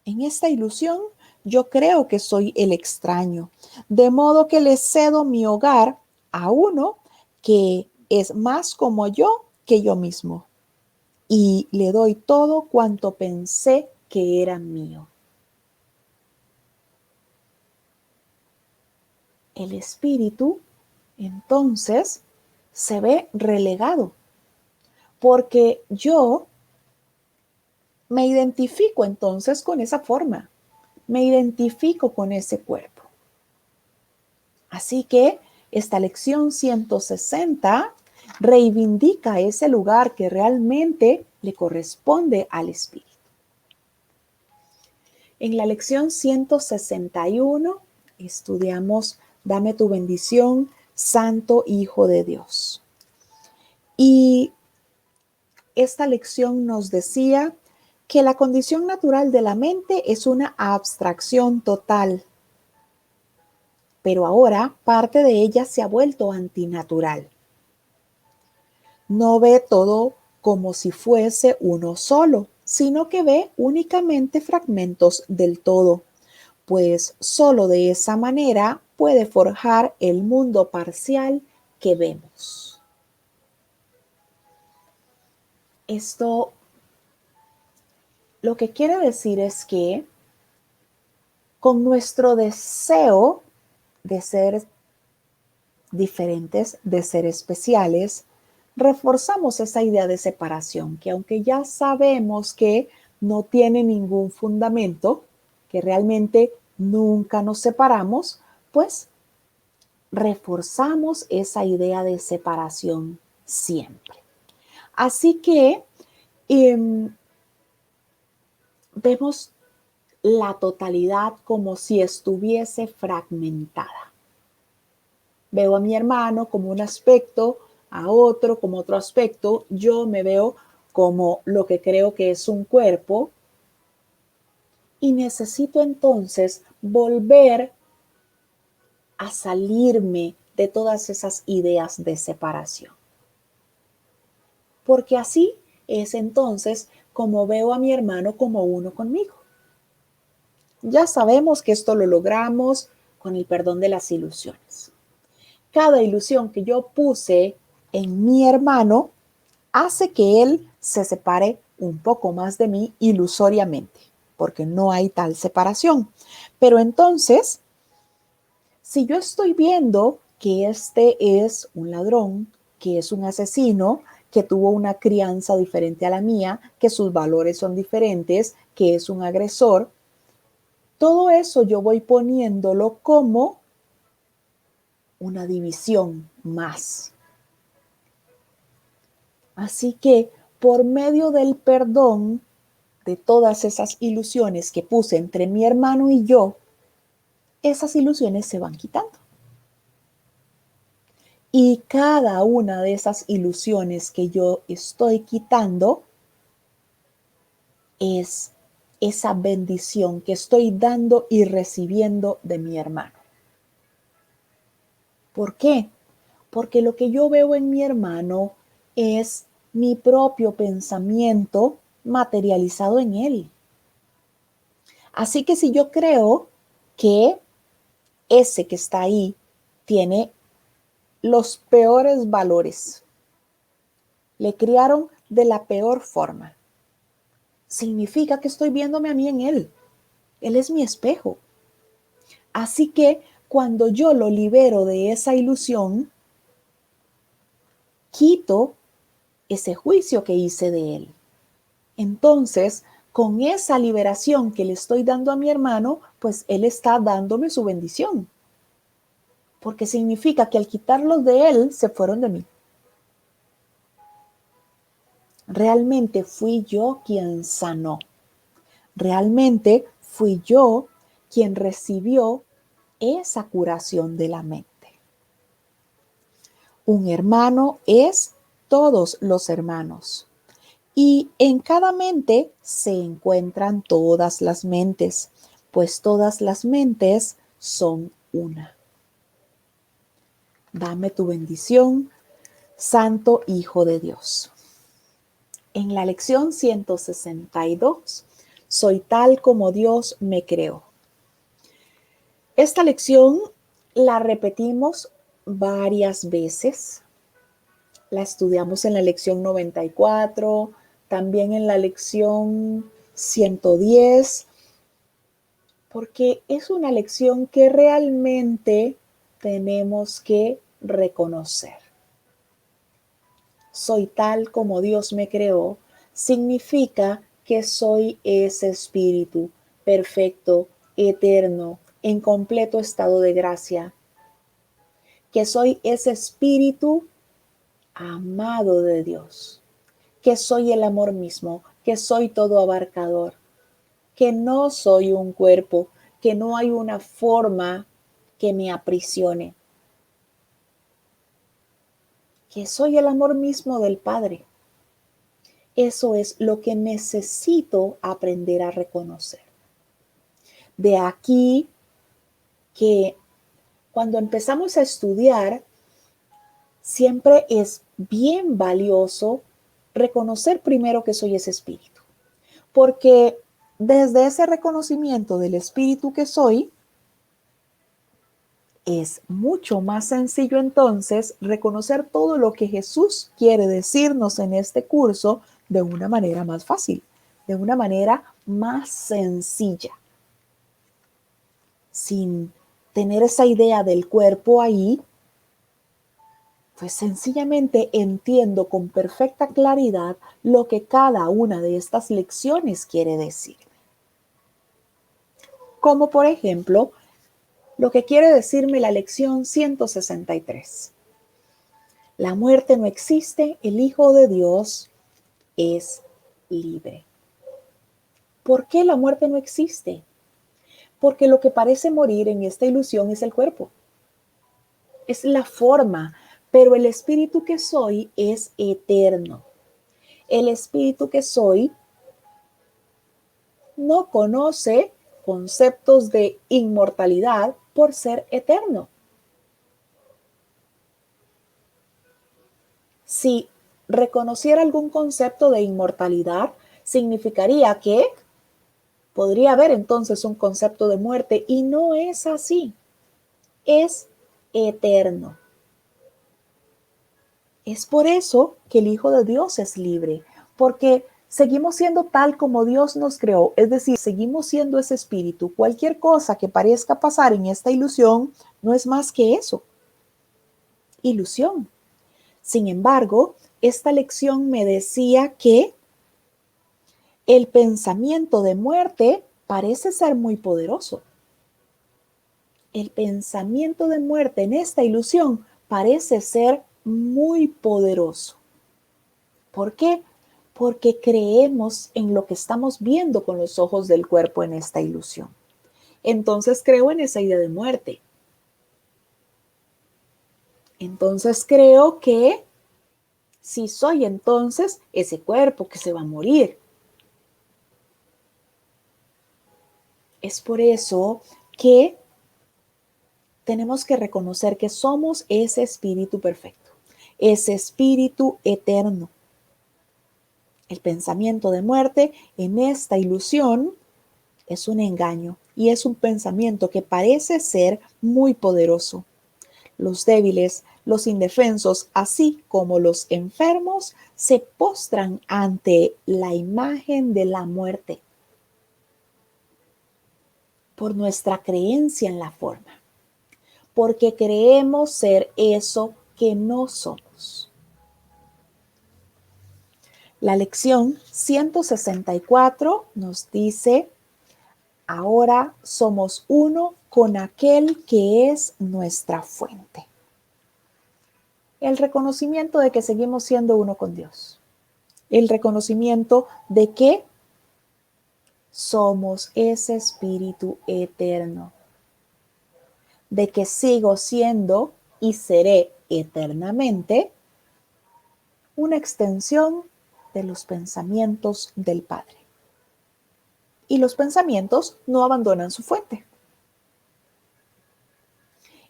En esta ilusión yo creo que soy el extraño, de modo que le cedo mi hogar a uno que es más como yo que yo mismo, y le doy todo cuanto pensé que era mío. El espíritu entonces se ve relegado, porque yo me identifico entonces con esa forma, me identifico con ese cuerpo. Así que esta lección 160 reivindica ese lugar que realmente le corresponde al espíritu. En la lección 161 estudiamos Dame tu bendición, Santo Hijo de Dios. Y esta lección nos decía que la condición natural de la mente es una abstracción total, pero ahora parte de ella se ha vuelto antinatural. No ve todo como si fuese uno solo, sino que ve únicamente fragmentos del todo, pues solo de esa manera puede forjar el mundo parcial que vemos. Esto lo que quiere decir es que con nuestro deseo de ser diferentes, de ser especiales, reforzamos esa idea de separación, que aunque ya sabemos que no tiene ningún fundamento, que realmente nunca nos separamos, pues reforzamos esa idea de separación siempre. Así que vemos la totalidad como si estuviese fragmentada. Veo a mi hermano como un aspecto, a otro como otro aspecto. Yo me veo como lo que creo que es un cuerpo y necesito entonces volver a salirme de todas esas ideas de separación. Porque así es entonces como veo a mi hermano como uno conmigo. Ya sabemos que esto lo logramos con el perdón de las ilusiones. Cada ilusión que yo puse en mi hermano hace que él se separe un poco más de mí ilusoriamente, porque no hay tal separación. Pero entonces, si yo estoy viendo que este es un ladrón, que es un asesino, que tuvo una crianza diferente a la mía, que sus valores son diferentes, que es un agresor, todo eso yo voy poniéndolo como una división más. Así que por medio del perdón de todas esas ilusiones que puse entre mi hermano y yo, esas ilusiones se van quitando. Y cada una de esas ilusiones que yo estoy quitando es esa bendición que estoy dando y recibiendo de mi hermano. ¿Por qué? Porque lo que yo veo en mi hermano es mi propio pensamiento materializado en él. Así que si yo creo que ese que está ahí tiene los peores valores, le criaron de la peor forma, significa que estoy viéndome a mí en él. Él es mi espejo. Así que cuando yo lo libero de esa ilusión, quito ese juicio que hice de él. Entonces, con esa liberación que le estoy dando a mi hermano, pues él está dándome su bendición. Porque significa que al quitarlos de él, se fueron de mí. Realmente fui yo quien sanó. Realmente fui yo quien recibió esa curación de la mente. Un hermano es todos los hermanos. Y en cada mente se encuentran todas las mentes, pues todas las mentes son una. Dame tu bendición, Santo Hijo de Dios. En la lección 162, soy tal como Dios me creó. Esta lección la repetimos varias veces. La estudiamos en la lección 94, también en la lección 110, porque es una lección que realmente tenemos que reconocer. Soy tal como Dios me creó, significa que soy ese espíritu perfecto, eterno, en completo estado de gracia, que soy ese espíritu amado de Dios, que soy el amor mismo, que soy todo abarcador, que no soy un cuerpo, que no hay una forma que me aprisione, que soy el amor mismo del Padre. Eso es lo que necesito aprender a reconocer. De aquí que cuando empezamos a estudiar, siempre es bien valioso reconocer primero que soy ese espíritu. Porque desde ese reconocimiento del espíritu que soy, es mucho más sencillo entonces reconocer todo lo que Jesús quiere decirnos en este curso de una manera más fácil, de una manera más sencilla, sin tener esa idea del cuerpo ahí. Pues sencillamente entiendo con perfecta claridad lo que cada una de estas lecciones quiere decir. Como por ejemplo, lo que quiere decirme la lección 163. La muerte no existe, el Hijo de Dios es libre. ¿Por qué la muerte no existe? Porque lo que parece morir en esta ilusión es el cuerpo. Es la forma, pero el espíritu que soy es eterno. El espíritu que soy no conoce conceptos de inmortalidad por ser eterno. Si reconociera algún concepto de inmortalidad, significaría que podría haber entonces un concepto de muerte y no es así. Es eterno. Es por eso que el Hijo de Dios es libre, porque seguimos siendo tal como Dios nos creó, es decir, seguimos siendo ese espíritu. Cualquier cosa que parezca pasar en esta ilusión no es más que eso, ilusión. Sin embargo, esta lección me decía que el pensamiento de muerte parece ser muy poderoso. El pensamiento de muerte en esta ilusión parece ser muy poderoso. ¿Por qué? Porque creemos en lo que estamos viendo con los ojos del cuerpo en esta ilusión. Entonces creo en esa idea de muerte. Entonces creo que si soy entonces ese cuerpo que se va a morir. Es por eso que tenemos que reconocer que somos ese espíritu perfecto, ese espíritu eterno. El pensamiento de muerte en esta ilusión es un engaño y es un pensamiento que parece ser muy poderoso. Los débiles, los indefensos, así como los enfermos, se postran ante la imagen de la muerte por nuestra creencia en la forma, porque creemos ser eso que no somos. La lección 164 nos dice: ahora somos uno con aquel que es nuestra fuente. El reconocimiento de que seguimos siendo uno con Dios. El reconocimiento de que somos ese espíritu eterno. De que sigo siendo y seré eternamente una extensión de los pensamientos del Padre. Y los pensamientos no abandonan su fuente.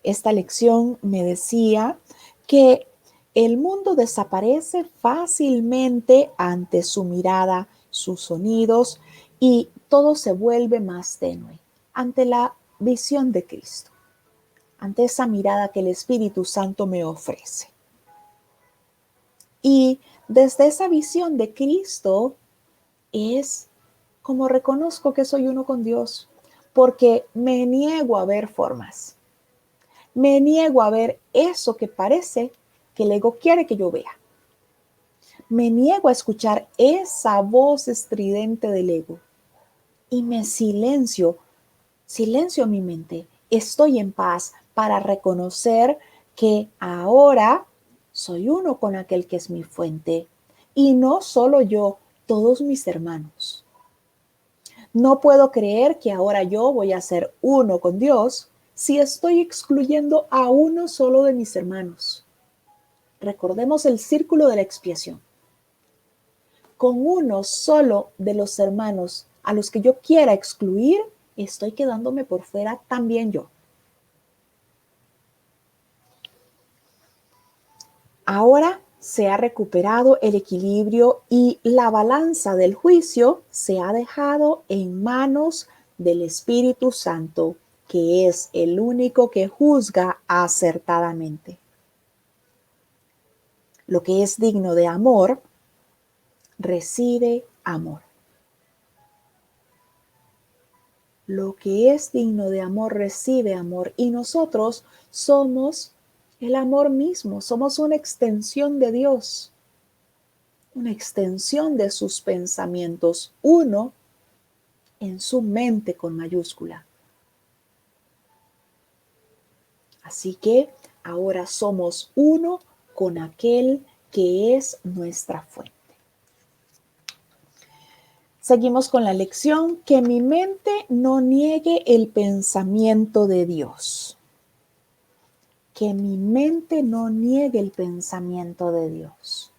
Esta lección me decía que el mundo desaparece fácilmente ante su mirada, sus sonidos, y todo se vuelve más tenue ante la visión de Cristo, ante esa mirada que el Espíritu Santo me ofrece. Y desde esa visión de Cristo es como reconozco que soy uno con Dios, porque me niego a ver formas. Me niego a ver eso que parece que el ego quiere que yo vea. Me niego a escuchar esa voz estridente del ego y me silencio mi mente. Estoy en paz para reconocer que ahora soy uno con aquel que es mi fuente y no solo yo, todos mis hermanos. No puedo creer que ahora yo voy a ser uno con Dios si estoy excluyendo a uno solo de mis hermanos? Recordemos el círculo de la expiación. Con uno solo de los hermanos a los que yo quiera excluir, estoy quedándome por fuera también yo. Ahora se ha recuperado el equilibrio y la balanza del juicio se ha dejado en manos del Espíritu Santo, que es el único que juzga acertadamente. Lo que es digno de amor, recibe amor. Lo que es digno de amor, recibe amor. Y nosotros somos el amor mismo, somos una extensión de Dios, una extensión de sus pensamientos, uno en su mente con mayúscula. Así que ahora somos uno con aquel que es nuestra fuente. Seguimos con la lección, que mi mente no niegue el pensamiento de Dios. Que mi mente no niegue el pensamiento de Dios.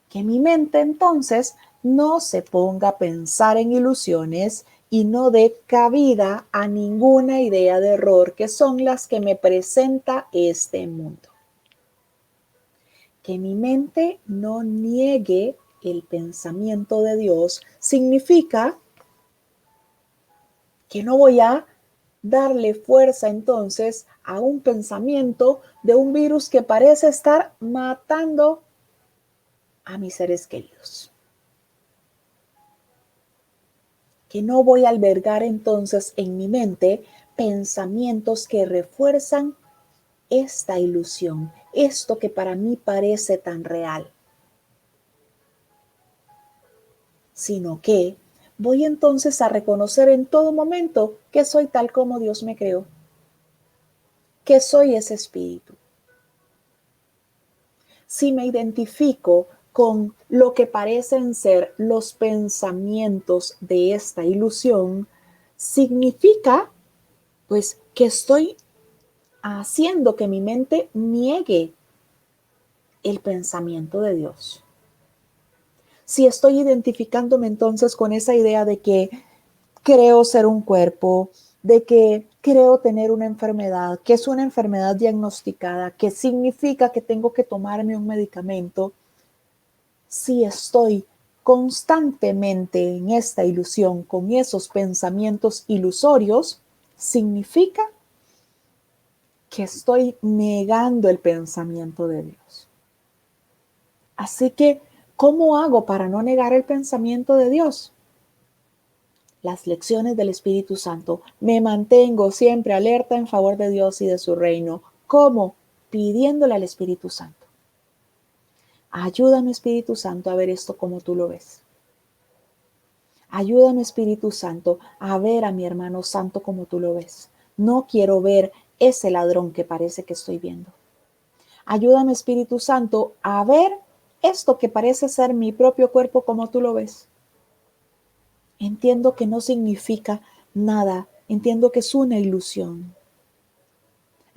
Que mi mente entonces no se ponga a pensar en ilusiones y no dé cabida a ninguna idea de error que son las que me presenta este mundo. Que mi mente no niegue el pensamiento de Dios significa que no voy a darle fuerza entonces a un pensamiento de un virus que parece estar matando a mis seres queridos. Que no voy a albergar entonces en mi mente pensamientos que refuerzan esta ilusión, esto que para mí parece tan real, sino que voy entonces a reconocer en todo momento que soy tal como Dios me creó, que soy ese espíritu. Si me identifico con lo que parecen ser los pensamientos de esta ilusión, significa pues que estoy haciendo que mi mente niegue el pensamiento de Dios. Si estoy identificándome entonces con esa idea de que creo ser un cuerpo, de que creo tener una enfermedad, que es una enfermedad diagnosticada, que significa que tengo que tomarme un medicamento, si estoy constantemente en esta ilusión con esos pensamientos ilusorios, significa que estoy negando el pensamiento de Dios. Así que, ¿cómo hago para no negar el pensamiento de Dios? Las lecciones del Espíritu Santo. Me mantengo siempre alerta en favor de Dios y de su reino. ¿Cómo? Pidiéndole al Espíritu Santo. Ayúdame, Espíritu Santo, a ver esto como tú lo ves. Ayúdame, Espíritu Santo, a ver a mi hermano santo como tú lo ves. No quiero ver ese ladrón que parece que estoy viendo. Ayúdame, Espíritu Santo, a ver esto que parece ser mi propio cuerpo como tú lo ves. Entiendo que no significa nada. Entiendo que es una ilusión.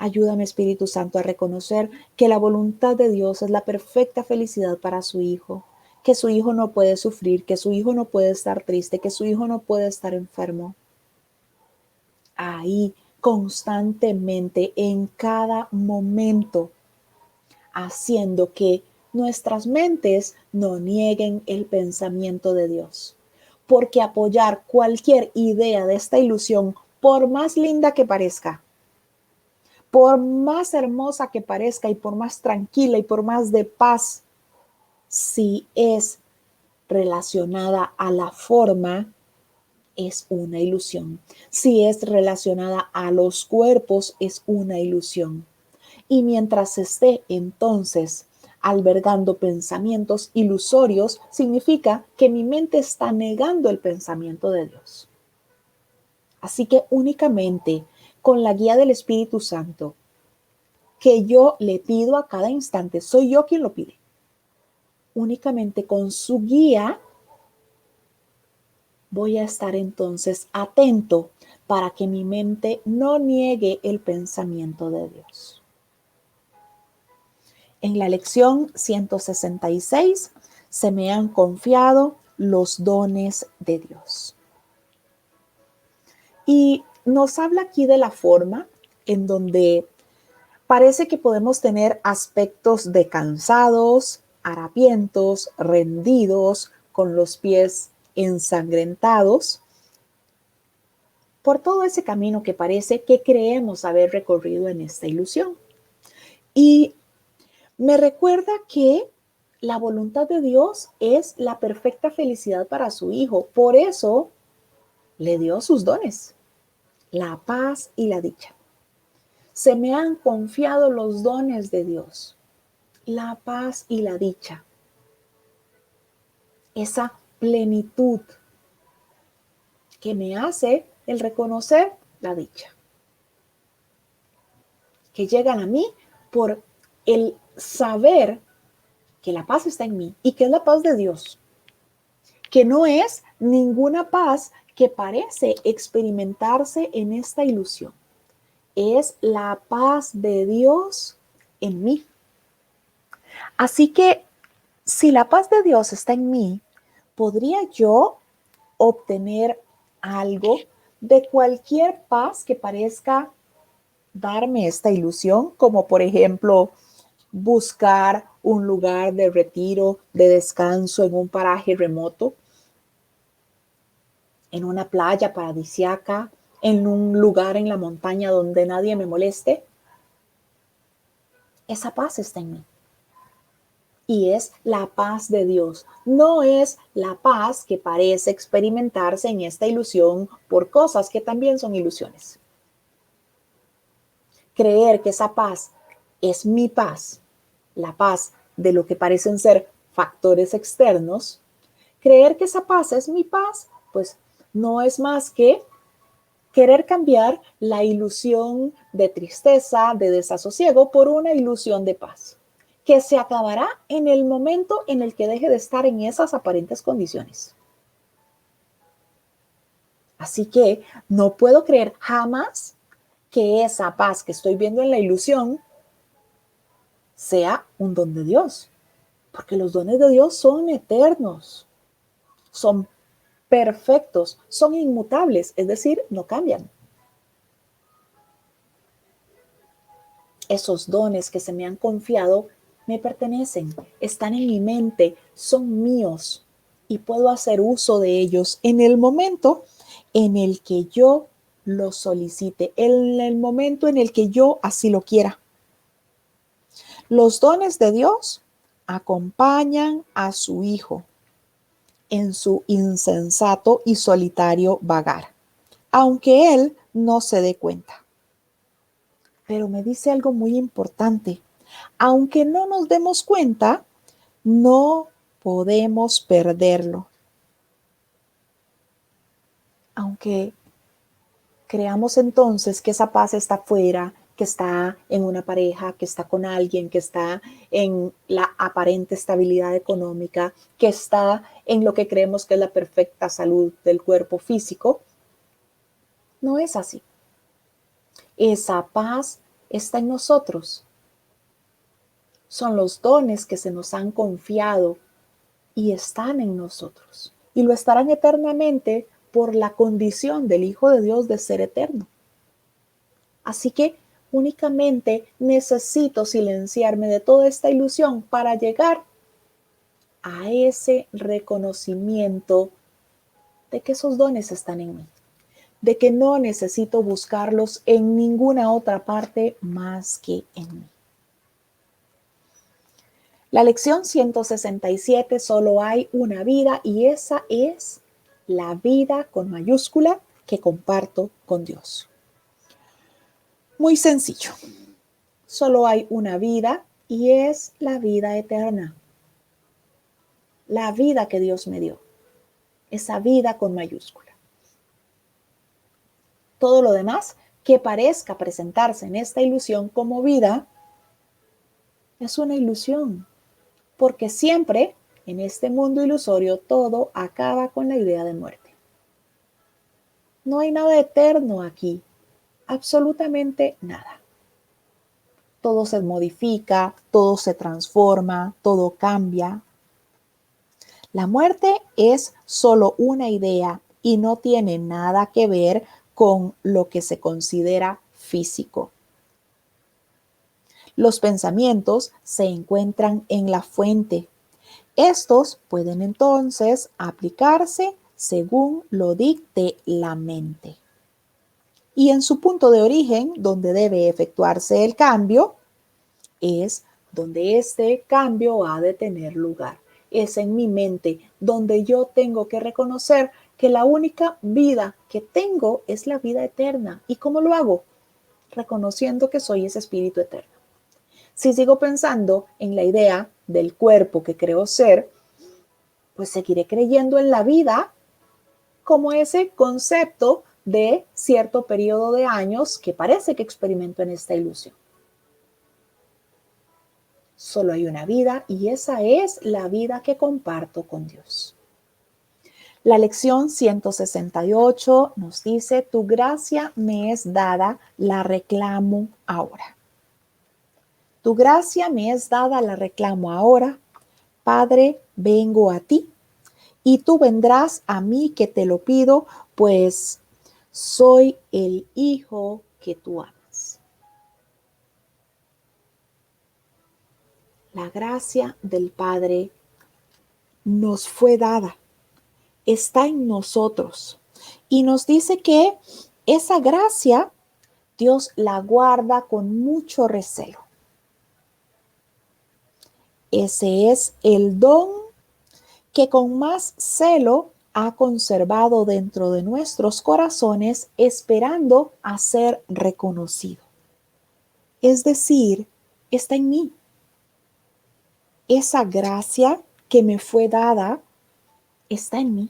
Ayúdame, Espíritu Santo, a reconocer que la voluntad de Dios es la perfecta felicidad para su Hijo, que su Hijo no puede sufrir, que su Hijo no puede estar triste, que su Hijo no puede estar enfermo. Ahí, constantemente, en cada momento, haciendo que nuestras mentes no nieguen el pensamiento de Dios. Porque apoyar cualquier idea de esta ilusión, por más linda que parezca, por más hermosa que parezca y por más tranquila y por más de paz, si es relacionada a la forma, es una ilusión. Si es relacionada a los cuerpos, es una ilusión. Y mientras esté entonces albergando pensamientos ilusorios, significa que mi mente está negando el pensamiento de Dios. Así que únicamente con la guía del Espíritu Santo, que yo le pido a cada instante, soy yo quien lo pide. Únicamente con su guía voy a estar entonces atento para que mi mente no niegue el pensamiento de Dios. En la lección 166 se me han confiado los dones de Dios. Y nos habla aquí de la forma en donde parece que podemos tener aspectos de cansados, harapientos, rendidos, con los pies ensangrentados, por todo ese camino que parece que creemos haber recorrido en esta ilusión. Y me recuerda que la voluntad de Dios es la perfecta felicidad para su Hijo. Por eso le dio sus dones, la paz y la dicha. Se me han confiado los dones de Dios, la paz y la dicha. Esa plenitud que me hace el reconocer la dicha, que llegan a mí por el saber que la paz está en mí y que es la paz de Dios, que no es ninguna paz que parece experimentarse en esta ilusión. Es la paz de Dios en mí. Así que si la paz de Dios está en mí, ¿podría yo obtener algo de cualquier paz que parezca darme esta ilusión? Como por ejemplo, buscar un lugar de retiro, de descanso en un paraje remoto, en una playa paradisiaca, en un lugar en la montaña donde nadie me moleste. Esa paz está en mí. Y es la paz de Dios. No es la paz que parece experimentarse en esta ilusión por cosas que también son ilusiones. Creer que esa paz es mi paz, la paz de lo que parecen ser factores externos, creer que esa paz es mi paz, pues no es más que querer cambiar la ilusión de tristeza, de desasosiego, por una ilusión de paz, que se acabará en el momento en el que deje de estar en esas aparentes condiciones. Así que no puedo creer jamás que esa paz que estoy viendo en la ilusión sea un don de Dios, porque los dones de Dios son eternos, son perfectos, son inmutables, es decir, no cambian. Esos dones que se me han confiado me pertenecen, están en mi mente, son míos y puedo hacer uso de ellos en el momento en el que yo lo solicite, en el momento en el que yo así lo quiera. Los dones de Dios acompañan a su Hijo en su insensato y solitario vagar, aunque Él no se dé cuenta. Pero me dice algo muy importante. Aunque no nos demos cuenta, no podemos perderlo. Aunque creamos entonces que esa paz está fuera, que está en una pareja, que está con alguien, que está en la aparente estabilidad económica, que está en lo que creemos que es la perfecta salud del cuerpo físico, no es así. Esa paz está en nosotros. Son los dones que se nos han confiado y están en nosotros. Y lo estarán eternamente por la condición del Hijo de Dios de ser eterno. Así que únicamente necesito silenciarme de toda esta ilusión para llegar a ese reconocimiento de que esos dones están en mí, de que no necesito buscarlos en ninguna otra parte más que en mí. La lección 167, solo hay una vida y esa es la vida con mayúscula que comparto con Dios. Muy sencillo. Solo hay una vida y es la vida eterna. La vida que Dios me dio. Esa vida con mayúscula. Todo lo demás que parezca presentarse en esta ilusión como vida es una ilusión. Porque siempre en este mundo ilusorio todo acaba con la idea de muerte. No hay nada eterno aquí, absolutamente nada. Todo se modifica, todo se transforma, todo cambia. La muerte es solo una idea y no tiene nada que ver con lo que se considera físico. Los pensamientos se encuentran en la fuente. Estos pueden entonces aplicarse según lo dicte la mente. Y en su punto de origen, donde debe efectuarse el cambio, es donde este cambio ha de tener lugar. Es en mi mente donde yo tengo que reconocer que la única vida que tengo es la vida eterna. ¿Y cómo lo hago? Reconociendo que soy ese espíritu eterno. Si sigo pensando en la idea del cuerpo que creo ser, pues seguiré creyendo en la vida como ese concepto de cierto periodo de años que parece que experimento en esta ilusión. Solo hay una vida y esa es la vida que comparto con Dios. La lección 168 nos dice, tu gracia me es dada, la reclamo ahora. Tu gracia me es dada, la reclamo ahora. Padre, vengo a ti y tú vendrás a mí que te lo pido, pues soy el hijo que tú amas. La gracia del Padre nos fue dada, está en nosotros y nos dice que esa gracia Dios la guarda con mucho recelo. Ese es el don que con más celo ha conservado dentro de nuestros corazones, esperando a ser reconocido. Es decir, está en mí. Esa gracia que me fue dada está en mí.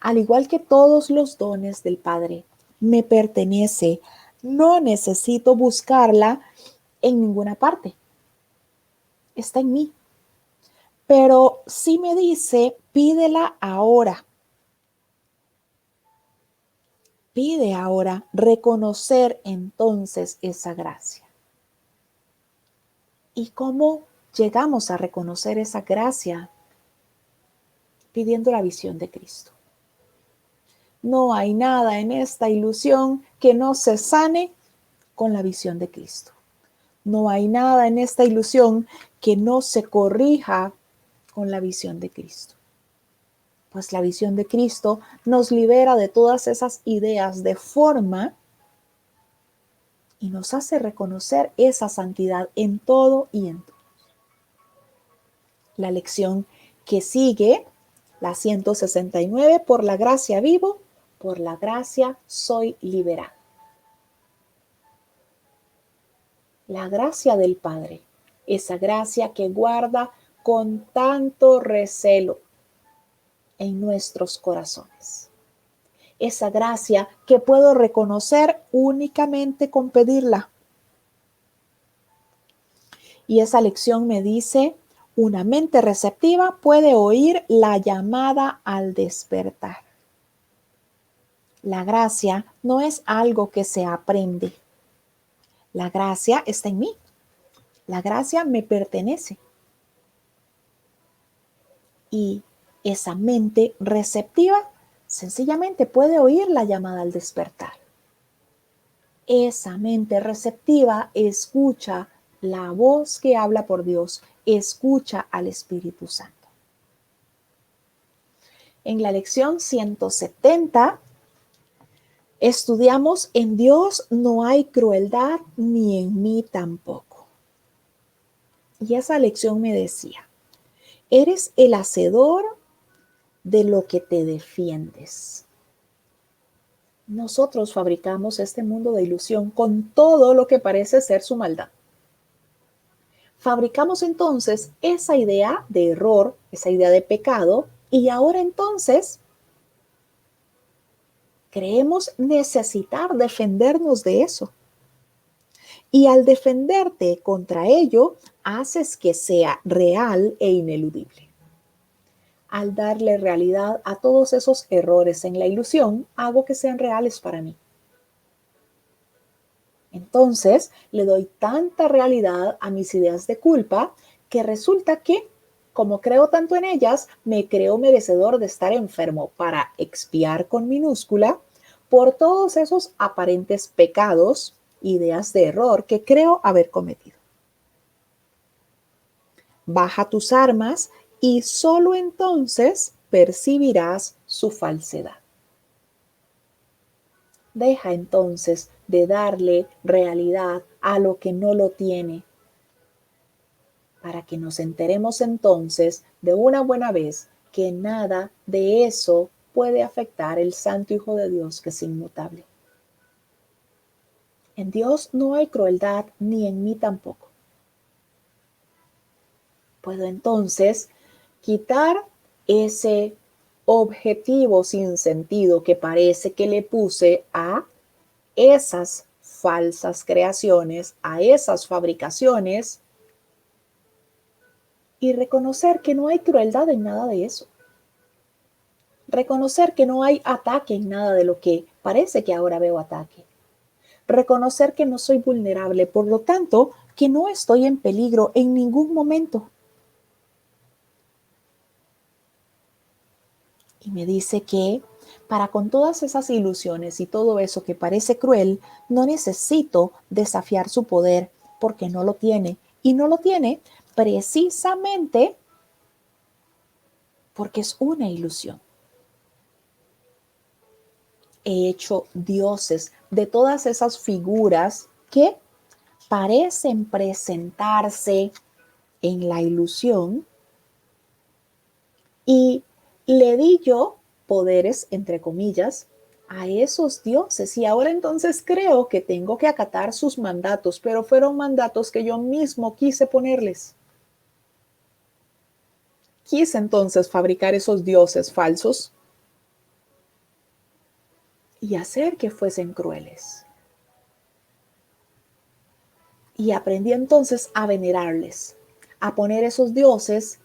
Al igual que todos los dones del Padre, me pertenece. No necesito buscarla en ninguna parte. Está en mí. Pero sí me dice, pídela ahora. Pide ahora reconocer entonces esa gracia. ¿Y cómo llegamos a reconocer esa gracia? Pidiendo la visión de Cristo. No hay nada en esta ilusión que no se sane con la visión de Cristo. No hay nada en esta ilusión que no se corrija con la visión de Cristo. Pues la visión de Cristo nos libera de todas esas ideas de forma y nos hace reconocer esa santidad en todo y en todo. La lección que sigue, la 169, por la gracia vivo, por la gracia soy liberado. La gracia del Padre, esa gracia que guarda con tanto recelo en nuestros corazones. Esa gracia que puedo reconocer únicamente con pedirla. Y esa lección me dice, una mente receptiva puede oír la llamada al despertar. La gracia no es algo que se aprende. La gracia está en mí. La gracia me pertenece. Y esa mente receptiva sencillamente puede oír la llamada al despertar. Esa mente receptiva escucha la voz que habla por Dios, escucha al Espíritu Santo. En la lección 170 estudiamos, en Dios no hay crueldad ni en mí tampoco. Y esa lección me decía, eres el hacedor de lo que te defiendes. Nosotros fabricamos este mundo de ilusión con todo lo que parece ser su maldad. Fabricamos entonces esa idea de error, esa idea de pecado, y ahora entonces creemos necesitar defendernos de eso. Y al defenderte contra ello, haces que sea real e ineludible. al darle realidad a todos esos errores en la ilusión, hago que sean reales para mí. Entonces, le doy tanta realidad a mis ideas de culpa que resulta que, como creo tanto en ellas, me creo merecedor de estar enfermo para expiar con minúscula por todos esos aparentes pecados, ideas de error que creo haber cometido. Baja tus armas y solo entonces percibirás su falsedad. Deja entonces de darle realidad a lo que no lo tiene, para que nos enteremos entonces de una buena vez que nada de eso puede afectar el Santo Hijo de Dios que es inmutable. En Dios no hay crueldad, ni en mí tampoco. Puedo entonces quitar ese objetivo sin sentido que parece que le puse a esas falsas creaciones, a esas fabricaciones, y reconocer que no hay crueldad en nada de eso. Reconocer que no hay ataque en nada de lo que parece que ahora veo ataque. Reconocer que no soy vulnerable, por lo tanto, que no estoy en peligro en ningún momento. Y me dice que para con todas esas ilusiones y todo eso que parece cruel, no necesito desafiar su poder porque no lo tiene. Y no lo tiene precisamente porque es una ilusión. He hecho dioses de todas esas figuras que parecen presentarse en la ilusión y le di yo poderes, entre comillas, a esos dioses y ahora entonces creo que tengo que acatar sus mandatos, pero fueron mandatos que yo mismo quise ponerles. Quise entonces fabricar esos dioses falsos y hacer que fuesen crueles. Y aprendí entonces a venerarles, a poner esos dioses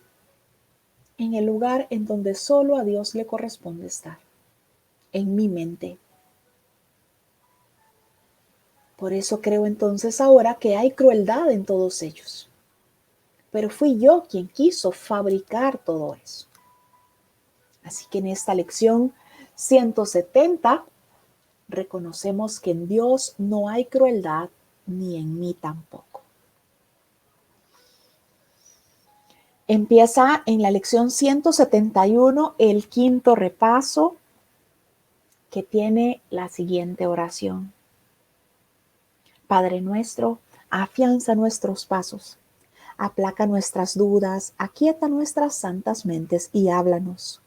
en el lugar en donde solo a Dios le corresponde estar, en mi mente. Por eso creo entonces ahora que hay crueldad en todos ellos. Pero fui yo quien quiso fabricar todo eso. Así que en esta lección 170 reconocemos que en Dios no hay crueldad, ni en mí tampoco. Empieza en la lección 171 el quinto repaso, que tiene la siguiente oración. Padre nuestro, afianza nuestros pasos, aplaca nuestras dudas, aquieta nuestras santas mentes y háblanos.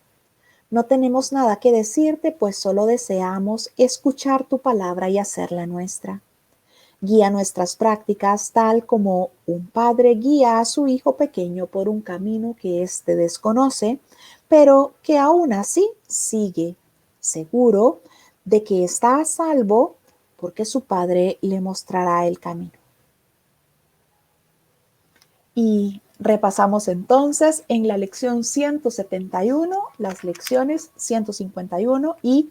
No tenemos nada que decirte, pues solo deseamos escuchar tu palabra y hacerla nuestra. Guía nuestras prácticas tal como un padre guía a su hijo pequeño por un camino que éste desconoce, pero que aún así sigue, seguro de que está a salvo porque su padre le mostrará el camino. Y repasamos entonces en la lección 171 las lecciones 151 y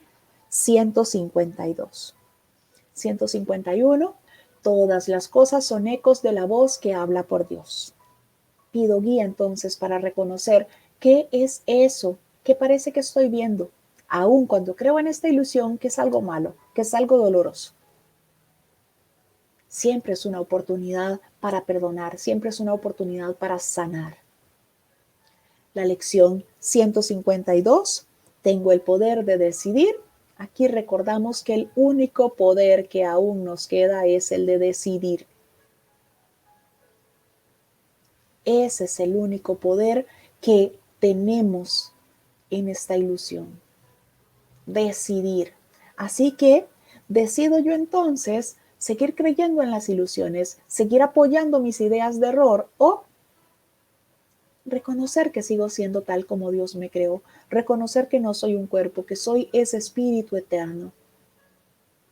152. 151. Todas las cosas son ecos de la voz que habla por Dios. Pido guía entonces para reconocer qué es eso que parece que estoy viendo, aun cuando creo en esta ilusión que es algo malo, que es algo doloroso. Siempre es una oportunidad para perdonar, siempre es una oportunidad para sanar. La lección 152, tengo el poder de decidir. Aquí recordamos que el único poder que aún nos queda es el de decidir. Ese es el único poder que tenemos en esta ilusión. Decidir. Así que decido yo entonces seguir creyendo en las ilusiones, seguir apoyando mis ideas de error o reconocer que sigo siendo tal como Dios me creó, reconocer que no soy un cuerpo, que soy ese espíritu eterno.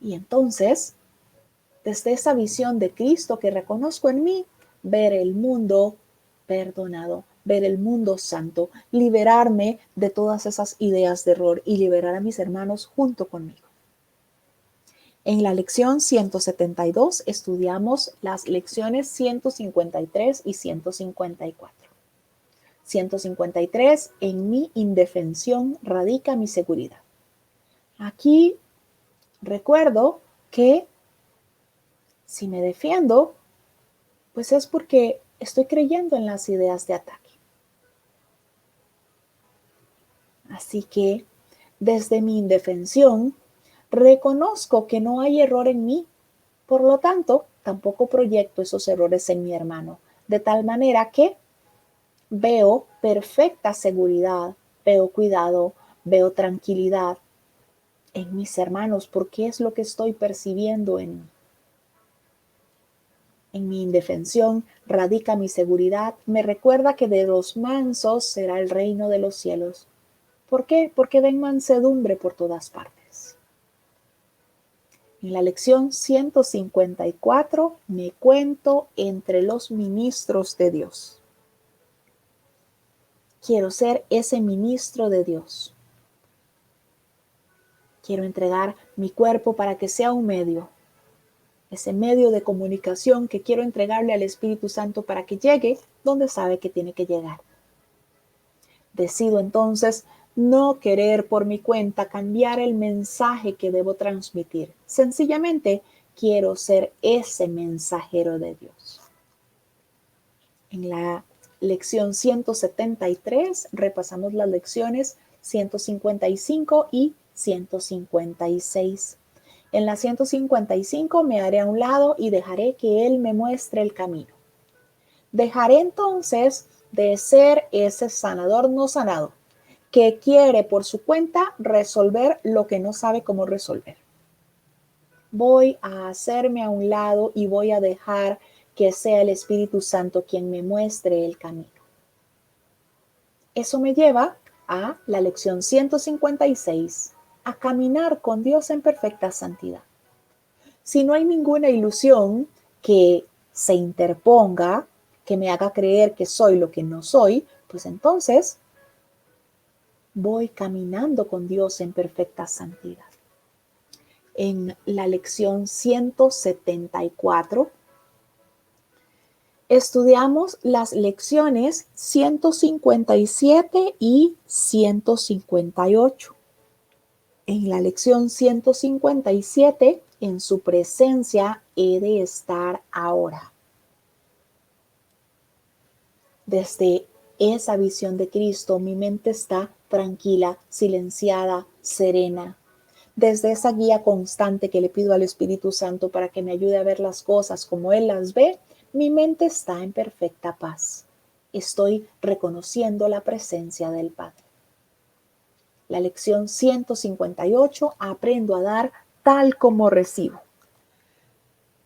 Y entonces, desde esa visión de Cristo que reconozco en mí, ver el mundo perdonado, ver el mundo santo, liberarme de todas esas ideas de error y liberar a mis hermanos junto conmigo. En la lección 172 estudiamos las lecciones 153 y 154. 153, en mi indefensión radica mi seguridad. Aquí recuerdo que si me defiendo, pues es porque estoy creyendo en las ideas de ataque. Así que desde mi indefensión reconozco que no hay error en mí. Por lo tanto, tampoco proyecto esos errores en mi hermano, de tal manera que veo perfecta seguridad, veo cuidado, veo tranquilidad en mis hermanos, porque es lo que estoy percibiendo en mí. En mi indefensión radica mi seguridad, me recuerda que de los mansos será el reino de los cielos. ¿Por qué? Porque ven mansedumbre por todas partes. En la lección 154 me cuento entre los ministros de Dios. Quiero ser ese ministro de Dios. Quiero entregar mi cuerpo para que sea un medio, ese medio de comunicación que quiero entregarle al Espíritu Santo para que llegue donde sabe que tiene que llegar. Decido entonces no querer por mi cuenta cambiar el mensaje que debo transmitir. Sencillamente quiero ser ese mensajero de Dios. En la lección 173 repasamos las lecciones 155 y 156. En la 155 me haré a un lado y dejaré que Él me muestre el camino. Dejaré entonces de ser ese sanador no sanado que quiere por su cuenta resolver lo que no sabe cómo resolver. Voy a hacerme a un lado y voy a dejar que sea el Espíritu Santo quien me muestre el camino. Eso me lleva a la lección 156, a caminar con Dios en perfecta santidad. Si no hay ninguna ilusión que se interponga, que me haga creer que soy lo que no soy, pues entonces voy caminando con Dios en perfecta santidad. En la lección 174 estudiamos las lecciones 157 y 158. En la lección 157, en su presencia he de estar ahora. Desde esa visión de Cristo, mi mente está tranquila, silenciada, serena. Desde esa guía constante que le pido al Espíritu Santo para que me ayude a ver las cosas como Él las ve, mi mente está en perfecta paz. Estoy reconociendo la presencia del Padre. La lección 158, aprendo a dar tal como recibo.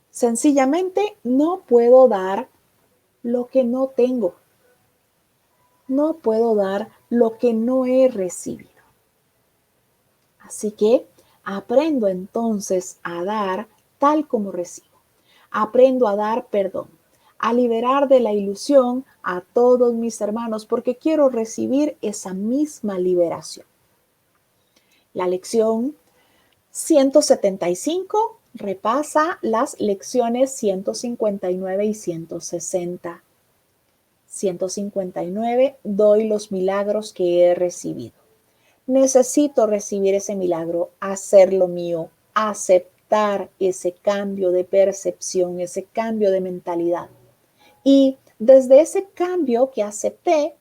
Sencillamente no puedo dar lo que no tengo. No puedo dar lo que no he recibido. Así que aprendo entonces a dar tal como recibo. Aprendo a dar perdón, a liberar de la ilusión a todos mis hermanos porque quiero recibir esa misma liberación. La lección 175 repasa las lecciones 159 y 160. 159, doy los milagros que he recibido. Necesito recibir ese milagro, hacerlo mío, aceptar ese cambio de percepción, ese cambio de mentalidad. Y desde ese cambio que acepté,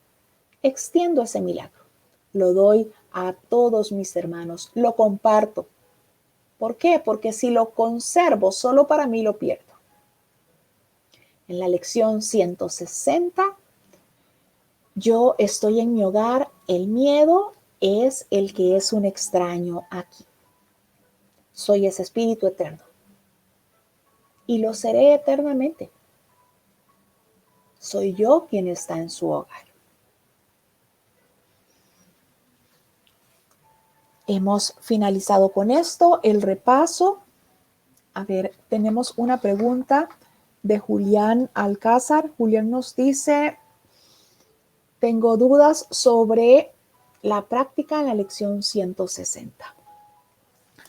extiendo ese milagro. Lo doy a todos mis hermanos, lo comparto. ¿Por qué? Porque si lo conservo solo para mí, lo pierdo. En la lección 160, yo estoy en mi hogar, el miedo es el que es un extraño aquí. Soy ese espíritu eterno. Y lo seré eternamente. Soy yo quien está en su hogar. Hemos finalizado con esto el repaso. A ver, tenemos una pregunta de Julián Alcázar. Julián nos dice, tengo dudas sobre la práctica en la lección 160.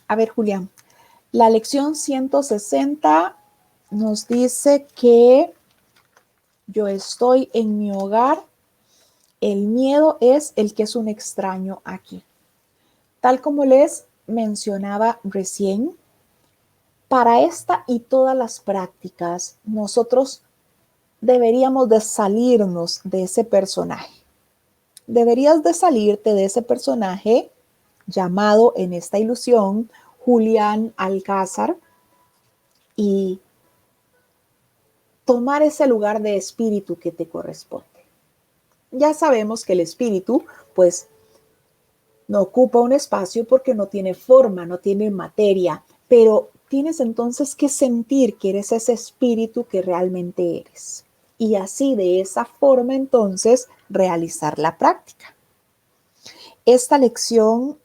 A ver, Julián, la lección 160 nos dice que yo estoy en mi hogar, el miedo es el que es un extraño aquí. Tal como les mencionaba recién, para esta y todas las prácticas, nosotros deberíamos de salirnos de ese personaje. Deberías de salirte de ese personaje llamado en esta ilusión Julián Alcázar y tomar ese lugar de espíritu que te corresponde. Ya sabemos que el espíritu, pues, no ocupa un espacio porque no tiene forma, no tiene materia, pero tienes entonces que sentir que eres ese espíritu que realmente eres. Y así, de esa forma, entonces, realizar la práctica. Esta lección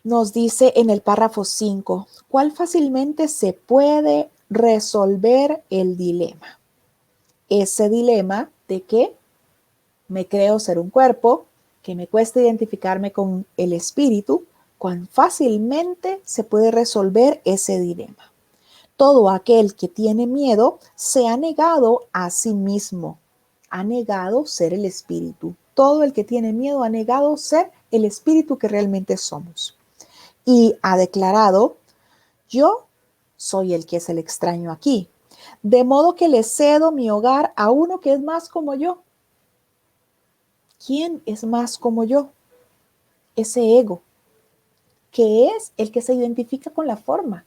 nos dice en el párrafo 5, ¿cuál fácilmente se puede resolver el dilema? Ese dilema de que me creo ser un cuerpo, que me cuesta identificarme con el espíritu, cuán fácilmente se puede resolver ese dilema. Todo aquel que tiene miedo se ha negado a sí mismo, ha negado ser el espíritu. Todo el que tiene miedo ha negado ser el espíritu que realmente somos. Y ha declarado, yo soy el que es el extraño aquí, de modo que le cedo mi hogar a uno que es más como yo. ¿Quién es más como yo? Ese ego, que es el que se identifica con la forma.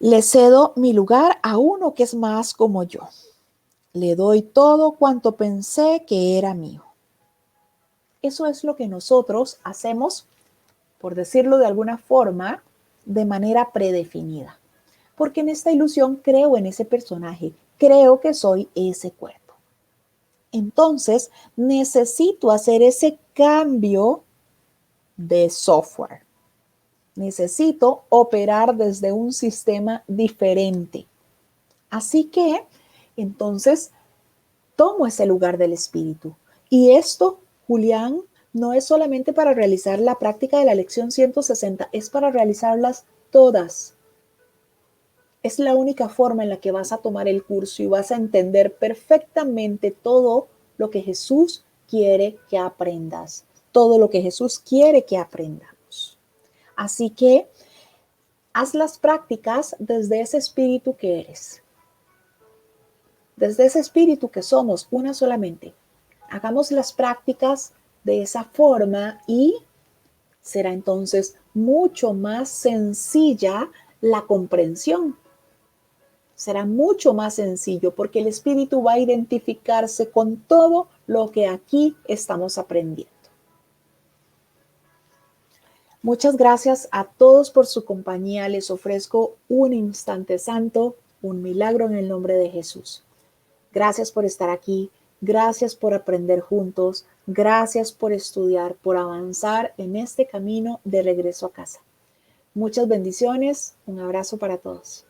Le cedo mi lugar a uno que es más como yo. Le doy todo cuanto pensé que era mío. Eso es lo que nosotros hacemos, por decirlo de alguna forma, de manera predefinida. Porque en esta ilusión creo en ese personaje, creo que soy ese cuerpo. Entonces, necesito hacer ese cambio de software. Necesito operar desde un sistema diferente. Así que, entonces, tomo ese lugar del espíritu. Y esto, Julián, no es solamente para realizar la práctica de la lección 160, es para realizarlas todas. Es la única forma en la que vas a tomar el curso y vas a entender perfectamente todo lo que Jesús quiere que aprendas, todo lo que Jesús quiere que aprendamos. Así que haz las prácticas desde ese espíritu que eres, desde ese espíritu que somos, una solamente. Hagamos las prácticas de esa forma y será entonces mucho más sencilla la comprensión. Será mucho más sencillo porque el espíritu va a identificarse con todo lo que aquí estamos aprendiendo. Muchas gracias a todos por su compañía. Les ofrezco un instante santo, un milagro en el nombre de Jesús. Gracias por estar aquí. Gracias por aprender juntos. Gracias por estudiar, por avanzar en este camino de regreso a casa. Muchas bendiciones. Un abrazo para todos.